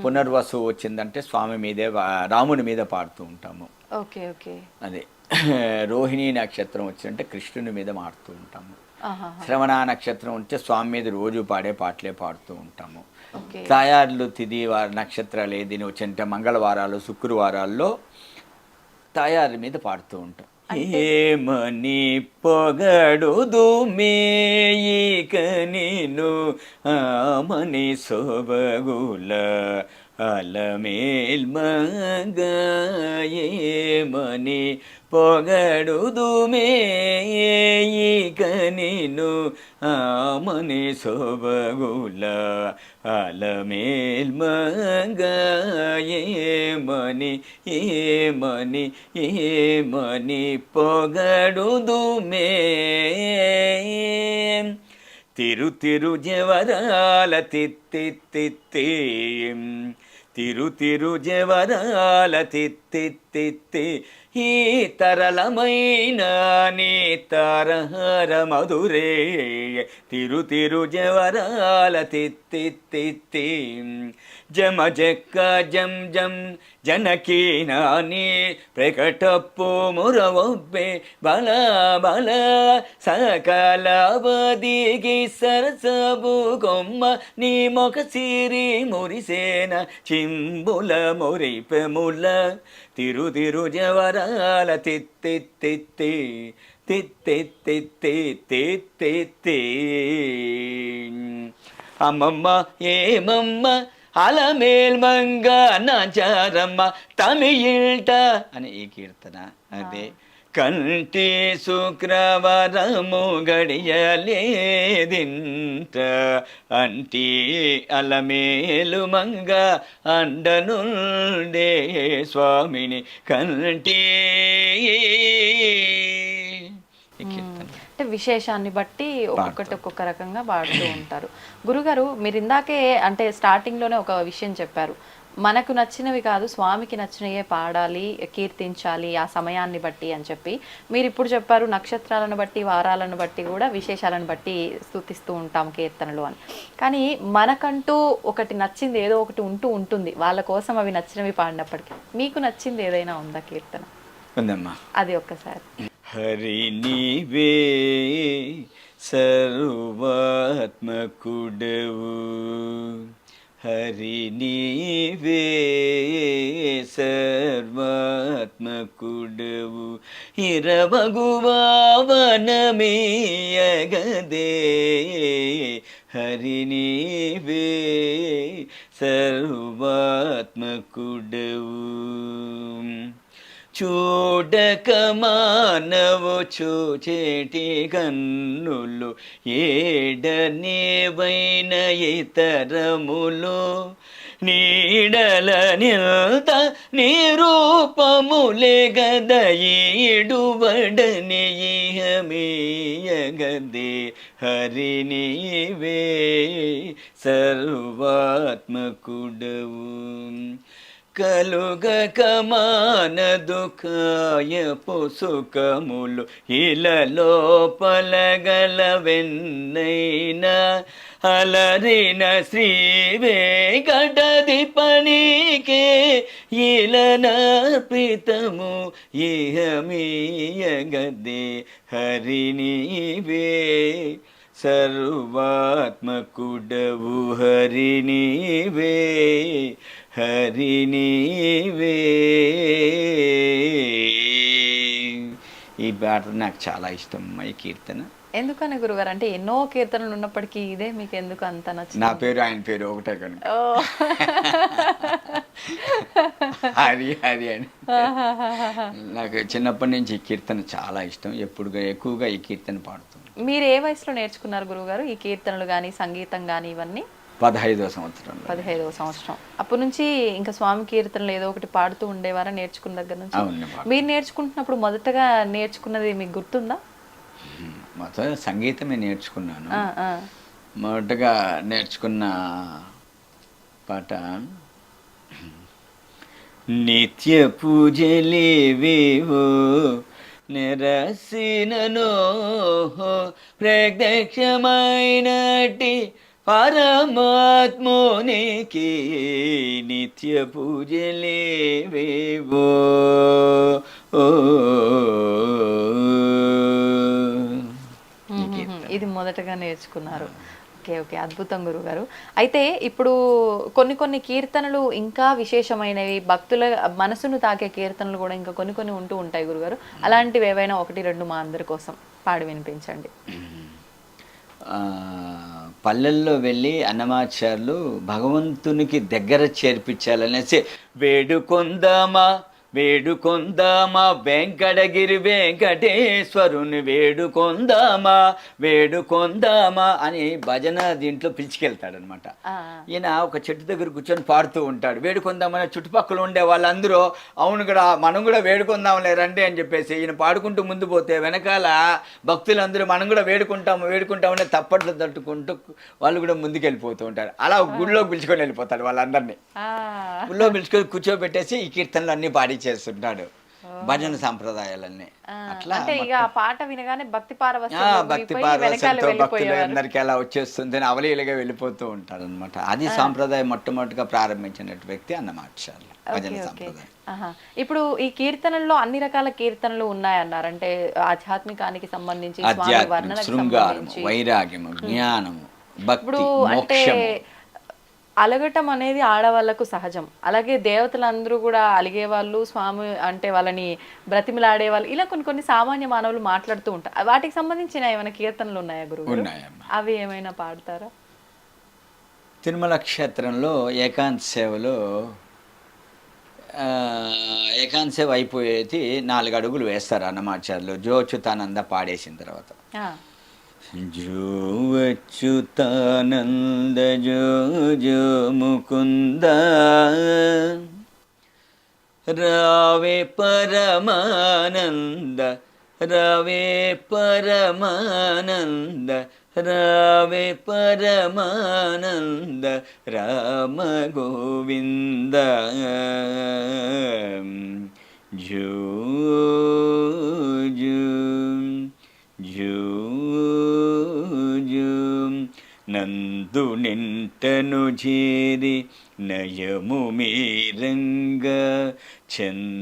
Speaker 3: పునర్వసు వచ్చిందంటే స్వామి మీదే, రాముడి మీద పాడుతూ ఉంటాము.
Speaker 2: ఓకే. ఓకే.
Speaker 3: అదే రోహిణీ నక్షత్రం వచ్చిందంటే కృష్ణుని మీద పాడుతూ ఉంటాము. శ్రవణ నక్షత్రం ఉంటే స్వామి మీద రోజు పాడే పాటలే పాడుతూ ఉంటాము. తాయార్లు తిది నక్షత్రాలు ఏదిని వచ్చింటే మంగళవారాలు, శుక్రవారాల్లో తాయారు మీద పాడుతూ ఉంటాం. ఏమని పొగడుదు మేయిక నీను ఆమని సొబగుల అలమేల్ మంగయేమని పొగడుదు మేయిక నీను ఆమని సొబగుల అలమేల్ మంగయేమని ఏమని ఏమని పొగడుదు మే తిరు జవరాల తిత్తి తిరు జవరాల తిత్తి ఈ తరళమైన నీ తారహర మధురే తిరు జవరాల తిత్తి జమ జక్క జం జం జనకీ నాని ప్రకటప్పు మురవొబ్బే బల బల సకల బదిగి సరసబు కొమ్మ నీ మొక సిరి మురిసేన చింబుల మురిపెముల తిరు జవరాల తిత్తి అమ్మమ్మ ఏమమ్మ అలమేల్ మంగ నాచారమ్మ తమిళట అని ఈ కీర్తన. అదే కంటి శుక్రవారము గడియలేదింట అంటి అలమేలు మంగ అండనుండే స్వామిని కంటి.
Speaker 2: అంటే విశేషాన్ని బట్టి ఒక్కొక్కటి ఒక్కొక్క రకంగా పాడుతూ ఉంటారు. గురుగారు, మీరు ఇందాకే అంటే స్టార్టింగ్లోనే ఒక విషయం చెప్పారు, మనకు నచ్చినవి కాదు, స్వామికి నచ్చినవే పాడాలి, కీర్తించాలి ఆ సమయాన్ని బట్టి అని చెప్పి మీరు ఇప్పుడు చెప్పారు. నక్షత్రాలను బట్టి, వారాలను బట్టి కూడా విశేషాలను బట్టి స్తుతిస్తూ ఉంటాం కీర్తనలు అని. కానీ మనకంటూ ఒకటి నచ్చింది ఏదో ఒకటి ఉంటుంది, వాళ్ళ కోసం అవి నచ్చినవి పాడినప్పటికీ. మీకు నచ్చింది ఏదైనా ఉందా కీర్తన?
Speaker 3: ఉందమ్మా.
Speaker 2: అది ఒక్కసారి.
Speaker 3: హరి నీవే సర్వాత్మకుడవు, హరి నీవే సర్వాత్మకుడవు, ఇరవగువావనమీయగదే, హరి నీవే సర్వాత్మకుడవు. చూడక మానవు చూచేటి కన్నులు, ఏడనేవైన ఇతరములు, నీడల నిల్త నిరూపములే గదయిడువడని ఇహమీయగదే, హరి నీవే సర్వాత్మకుడవు. కలుగక మానదుకాయపు సుఖములు, ఇలలో పలగలవెన్నైనా, అలరిన శ్రీ వెంకటాధిపనికే ఇలనర్పితము ఇహమీయగదే, హరి నీవే సర్వాత్మకుడవు, హరి నీవే, హరి నీవే. ఈ పాట నాకు చాలా ఇష్టం, ఈ కీర్తన.
Speaker 2: ఎందుకని గురుగారు? అంటే ఎన్నో కీర్తనలు ఉన్నప్పటికీ ఇదే మీకు ఎందుకు అంత నచ్చింది?
Speaker 3: నా పేరు ఆయన పేరు ఒకటే కనుక హరి హరి అని. నాకు చిన్నప్పటి నుంచి ఈ కీర్తన చాలా ఇష్టం, ఎక్కువగా ఈ కీర్తన పాడుతాను.
Speaker 2: మీరు ఏ వయసులో నేర్చుకున్నారు గురుగారు ఈ కీర్తనలు కానీ, సంగీతం కానీ ఇవన్నీ?
Speaker 3: 15వ సంవత్సరం.
Speaker 2: 15వ సంవత్సరం. అప్పటి నుంచి ఇంకా స్వామి కీర్తనలు ఏదో ఒకటి పాడుతూ ఉండేవారా నేర్చుకున్న దగ్గర నుంచి? మీరు నేర్చుకుంటున్నప్పుడు మొదటగా నేర్చుకున్నది మీకు గుర్తుందా?
Speaker 3: మొత్తం సంగీతమే నేర్చుకున్నాను. మొదటగా నేర్చుకున్న పాట నిత్య పూజలేవేవో నిరసిననో ప్రత్యక్షమైనటి పరమాత్మోనికి నిత్య పూజలేవేవో.
Speaker 2: ఇది మొదటగా నేర్చుకున్నారు. ఓకే ఓకే, అద్భుతం గురుగారు. అయితే ఇప్పుడు కొన్ని కీర్తనలు ఇంకా విశేషమైనవి, భక్తుల మనసును తాకే కీర్తనలు కూడా ఇంకా కొన్ని ఉంటూ ఉంటాయి గురుగారు. అలాంటివి ఏవైనా 1-2 మా అందరి కోసం పాడి వినిపించండి.
Speaker 3: పల్లెల్లో వెళ్ళి అన్నమాచార్యులు భగవంతునికి దగ్గర చేర్పించాలనేసి వేడుకొందామా వేడుకొందామా వెంకటగిరి వెంకటేశ్వరుని వేడుకొందామా అని భజన దీంట్లో పిలిచికెళ్తాడనమాట. ఈయన ఒక చెట్టు దగ్గర కూర్చొని పాడుతూ ఉంటాడు. వేడుకొందామని చుట్టుపక్కల ఉండే వాళ్ళందరూ అవును కూడా మనం కూడా వేడుకొందాంలే రండి అని చెప్పేసి ఈయన పాడుకుంటూ ముందు పోతే వెనకాల భక్తులందరూ మనం కూడా వేడుకుంటామని తప్పట్లు తట్టుకుంటూ వాళ్ళు కూడా ముందుకెళ్ళిపోతూ ఉంటారు. అలా గుళ్ళో పిలుచుకొని వెళ్ళిపోతాడు వాళ్ళందరినీ. గుళ్ళో పిలుచుకొని కూర్చోబెట్టేసి ఈ కీర్తనలు అన్ని పాడి చేస్తుంటాడు, భజన సాంప్రదాయాలన్నీ. అట్లా
Speaker 2: పాట వినగానే భక్తి
Speaker 3: పారవశంతో భక్తులందరికీ అలా వచ్చేస్తుంది అని అవలీలుగా వెళ్ళిపోతూ ఉంటాడు అనమాట. అది సాంప్రదాయం మొట్టమొదటిగా ప్రారంభించిన వ్యక్తి అన్నమాచార్యులు, భజన సాంప్రదాయం.
Speaker 2: ఇప్పుడు ఈ కీర్తనల్లో అన్ని రకాల కీర్తనలు ఉన్నాయన్నారు. అంటే ఆధ్యాత్మికానికి సంబంధించి,
Speaker 3: ఆధ్యాత్మిక, శృంగారము, వైరాగ్యము, జ్ఞానము, భక్తి, మోక్షము.
Speaker 2: అలగటం అనేది ఆడవాళ్లకు సహజం. అలాగే దేవతలందరూ కూడా అలిగేవాళ్ళు, స్వామి అంటే వాళ్ళని బ్రతిమిలాడేవాళ్ళు, ఇలా కొన్ని సామాన్య మానవులు మాట్లాడుతూ ఉంటారు. వాటికి సంబంధించిన ఏమైనా కీర్తనలు ఉన్నాయా గురువు? అవి ఏమైనా పాడతారా?
Speaker 3: తిరుమల క్షేత్రంలో ఏకాంత సేవలో ఏకాంత సేవ అయిపోయేది 4 అడుగులు వేస్తారు అన్నమాచార్యులు జోచ్యుతానంద పాడేసిన తర్వాత. జో అచ్యుతానంద జో జో ముకుంద రావే పరమానంద రావే పరమానంద రావే పరమానంద రామ గోవింద జూ జూ జూ జూ నందు నింటను చేరి నయము మీరంగ చంద్రవదనలు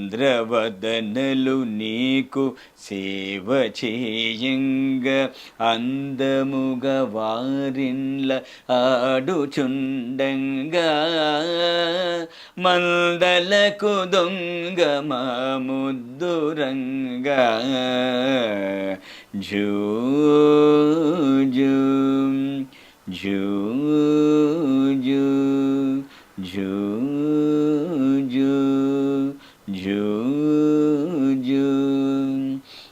Speaker 3: నీకు సేవ చేయంగ అందముగ వారిన్ల ఆడుచుండంగా మందలకు దొంగ మా ముద్దురంగా జూ జూ జూ జూ జూ జూ జూ జూ.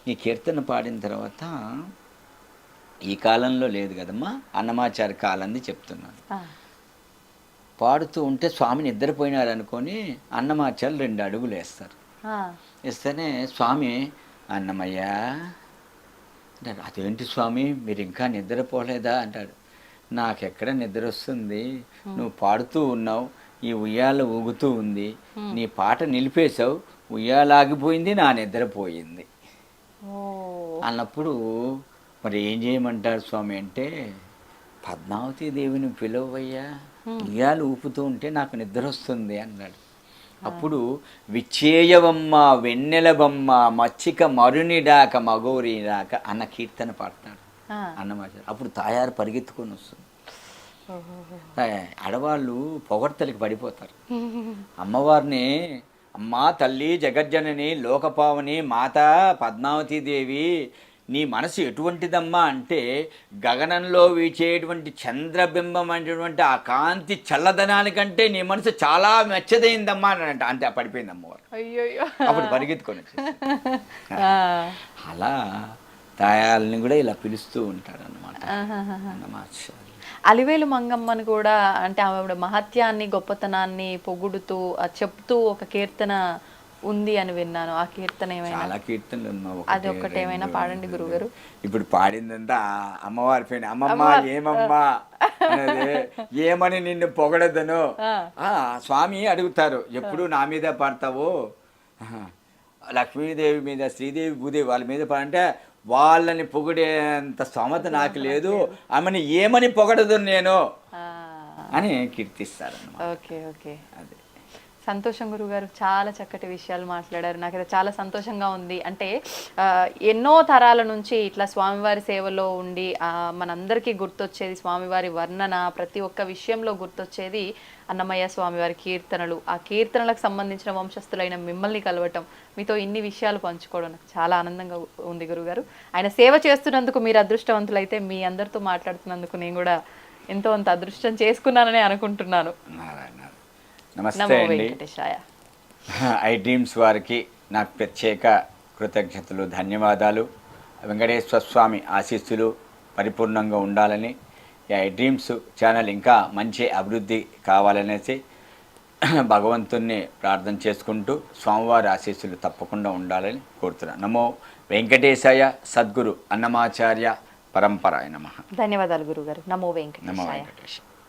Speaker 3: ఈ కీర్తన పాడిన తర్వాత ఈ కాలంలో లేదు కదమ్మా, అన్నమాచార్య కాలంది చెప్తున్నాను. పాడుతూ ఉంటే స్వామి నిద్రపోయినారు అనుకొని అన్నమాచార్యులు 2 అడుగులు వేస్తారు. వేస్తేనే స్వామి అన్నమయ్య అంటారు. అదేంటి స్వామి మీరు ఇంకా నిద్రపోలేదా అంటాడు. నాకెక్కడ నిద్ర వస్తుంది, నువ్వు పాడుతూ ఉన్నావు, ఈ ఉయ్యాల ఊగుతూ ఉంది, నీ పాట నిలిపేశావు, ఉయ్యాలాగిపోయింది, నా నిద్రపోయింది అన్నప్పుడు మరి ఏం చేయమంటారు స్వామి అంటే, పద్మావతి దేవిని పిలవయ్యా, ఉయ్యాలు ఊపుతూ ఉంటే నాకు నిద్ర వస్తుంది అన్నాడు. అప్పుడు విచ్చేయవమ్మ వెన్నెలబమ్మ మచ్చిక మరునిడాక మగోరిడాక అన్న కీర్తన పాడతాడు అన్నమాట. అప్పుడు తాయారు పరిగెత్తుకొని వస్తుంది. ఆడవాళ్ళు పొగడ్తలకి పడిపోతారు. అమ్మవారిని అమ్మా తల్లి జగజ్జనని లోకపావని మాత పద్మావతీదేవి నీ మనసు ఎటువంటిదమ్మా అంటే, గగనంలో వీచేటువంటి చంద్రబింబం అనేటువంటి ఆ కాంతి చల్లదనానికంటే నీ మనసు చాలా మెచ్చదైందమ్మా అని అంతే పడిపోయింది అమ్మవారు. అప్పుడు పరిగెత్తుకొని అలా తాయాలని కూడా ఇలా పిలుస్తూ ఉంటాడు అన్నమాట.
Speaker 2: అలివేలు మంగమ్మని కూడా అంటే ఆవిడ మహత్యాన్ని గొప్పతనాన్ని పొగుడుతూ చెప్తూ ఒక కీర్తన ఉంది అని విన్నాను. ఆ కీర్తన ఏమైనా?
Speaker 3: చాలా కీర్తనలు ఉన్నావు,
Speaker 2: అది ఒక్కటి ఏమైనా పాడండి గురుగారు.
Speaker 3: ఇప్పుడు పాడిందంతా అమ్మవారి పైన. అమ్మమ్మ ఏమమ్మా అనేది, ఏమని నిన్ను పొగడదను స్వామి అడుగుతారు. ఎప్పుడు నా మీద పాడతావు, లక్ష్మీదేవి మీద శ్రీదేవి భూదేవి వాళ్ళ మీద పాడంటే వాళ్ళని పొగిడేంత స్తోమత నాకు లేదు, ఆమెని ఏమని పొగడదు నేను అని కీర్తిస్తారు.
Speaker 2: ఓకే ఓకే, అదే సంతోషం గురుగారు, చాలా చక్కటి విషయాలు మాట్లాడారు. నాకు చాలా సంతోషంగా ఉంది. అంటే ఎన్నో తరాల నుంచి ఇట్లా స్వామివారి సేవలో ఉండి మనందరికీ గుర్తొచ్చేది స్వామివారి వర్ణన, ప్రతి ఒక్క విషయంలో గుర్తొచ్చేది అన్నమయ్య స్వామివారి కీర్తనలు. ఆ కీర్తనలకు సంబంధించిన వంశస్థులైన మిమ్మల్ని కలవటం, మీతో ఇన్ని విషయాలు పంచుకోవడం నాకు చాలా ఆనందంగా ఉంది గురుగారు. ఆయన సేవ చేస్తున్నందుకు మీరు అదృష్టవంతులైతే, మీ అందరితో మాట్లాడుతున్నందుకు నేను కూడా ఎంతో అంత అదృష్టం చేసుకున్నానని అనుకుంటున్నాను.
Speaker 3: నమస్తే అండి. ఐ డ్రీమ్స్ వారికి నాకు ప్రత్యేక కృతజ్ఞతలు, ధన్యవాదాలు. వెంకటేశ్వర స్వామి ఆశీస్సులు పరిపూర్ణంగా ఉండాలని, ఈ ఐ డ్రీమ్స్ ఛానల్ ఇంకా మంచి అభివృద్ధి కావాలనేసి భగవంతుణ్ణి ప్రార్థన చేసుకుంటూ స్వామివారి ఆశీస్సులు తప్పకుండా ఉండాలని కోరుతున్నాను. నమో వెంకటేశాయ సద్గురు అన్నమాచార్య పరంపరాయ నమః.
Speaker 2: ధన్యవాదాలు గురుగారు. నమో వెంకటేశాయ.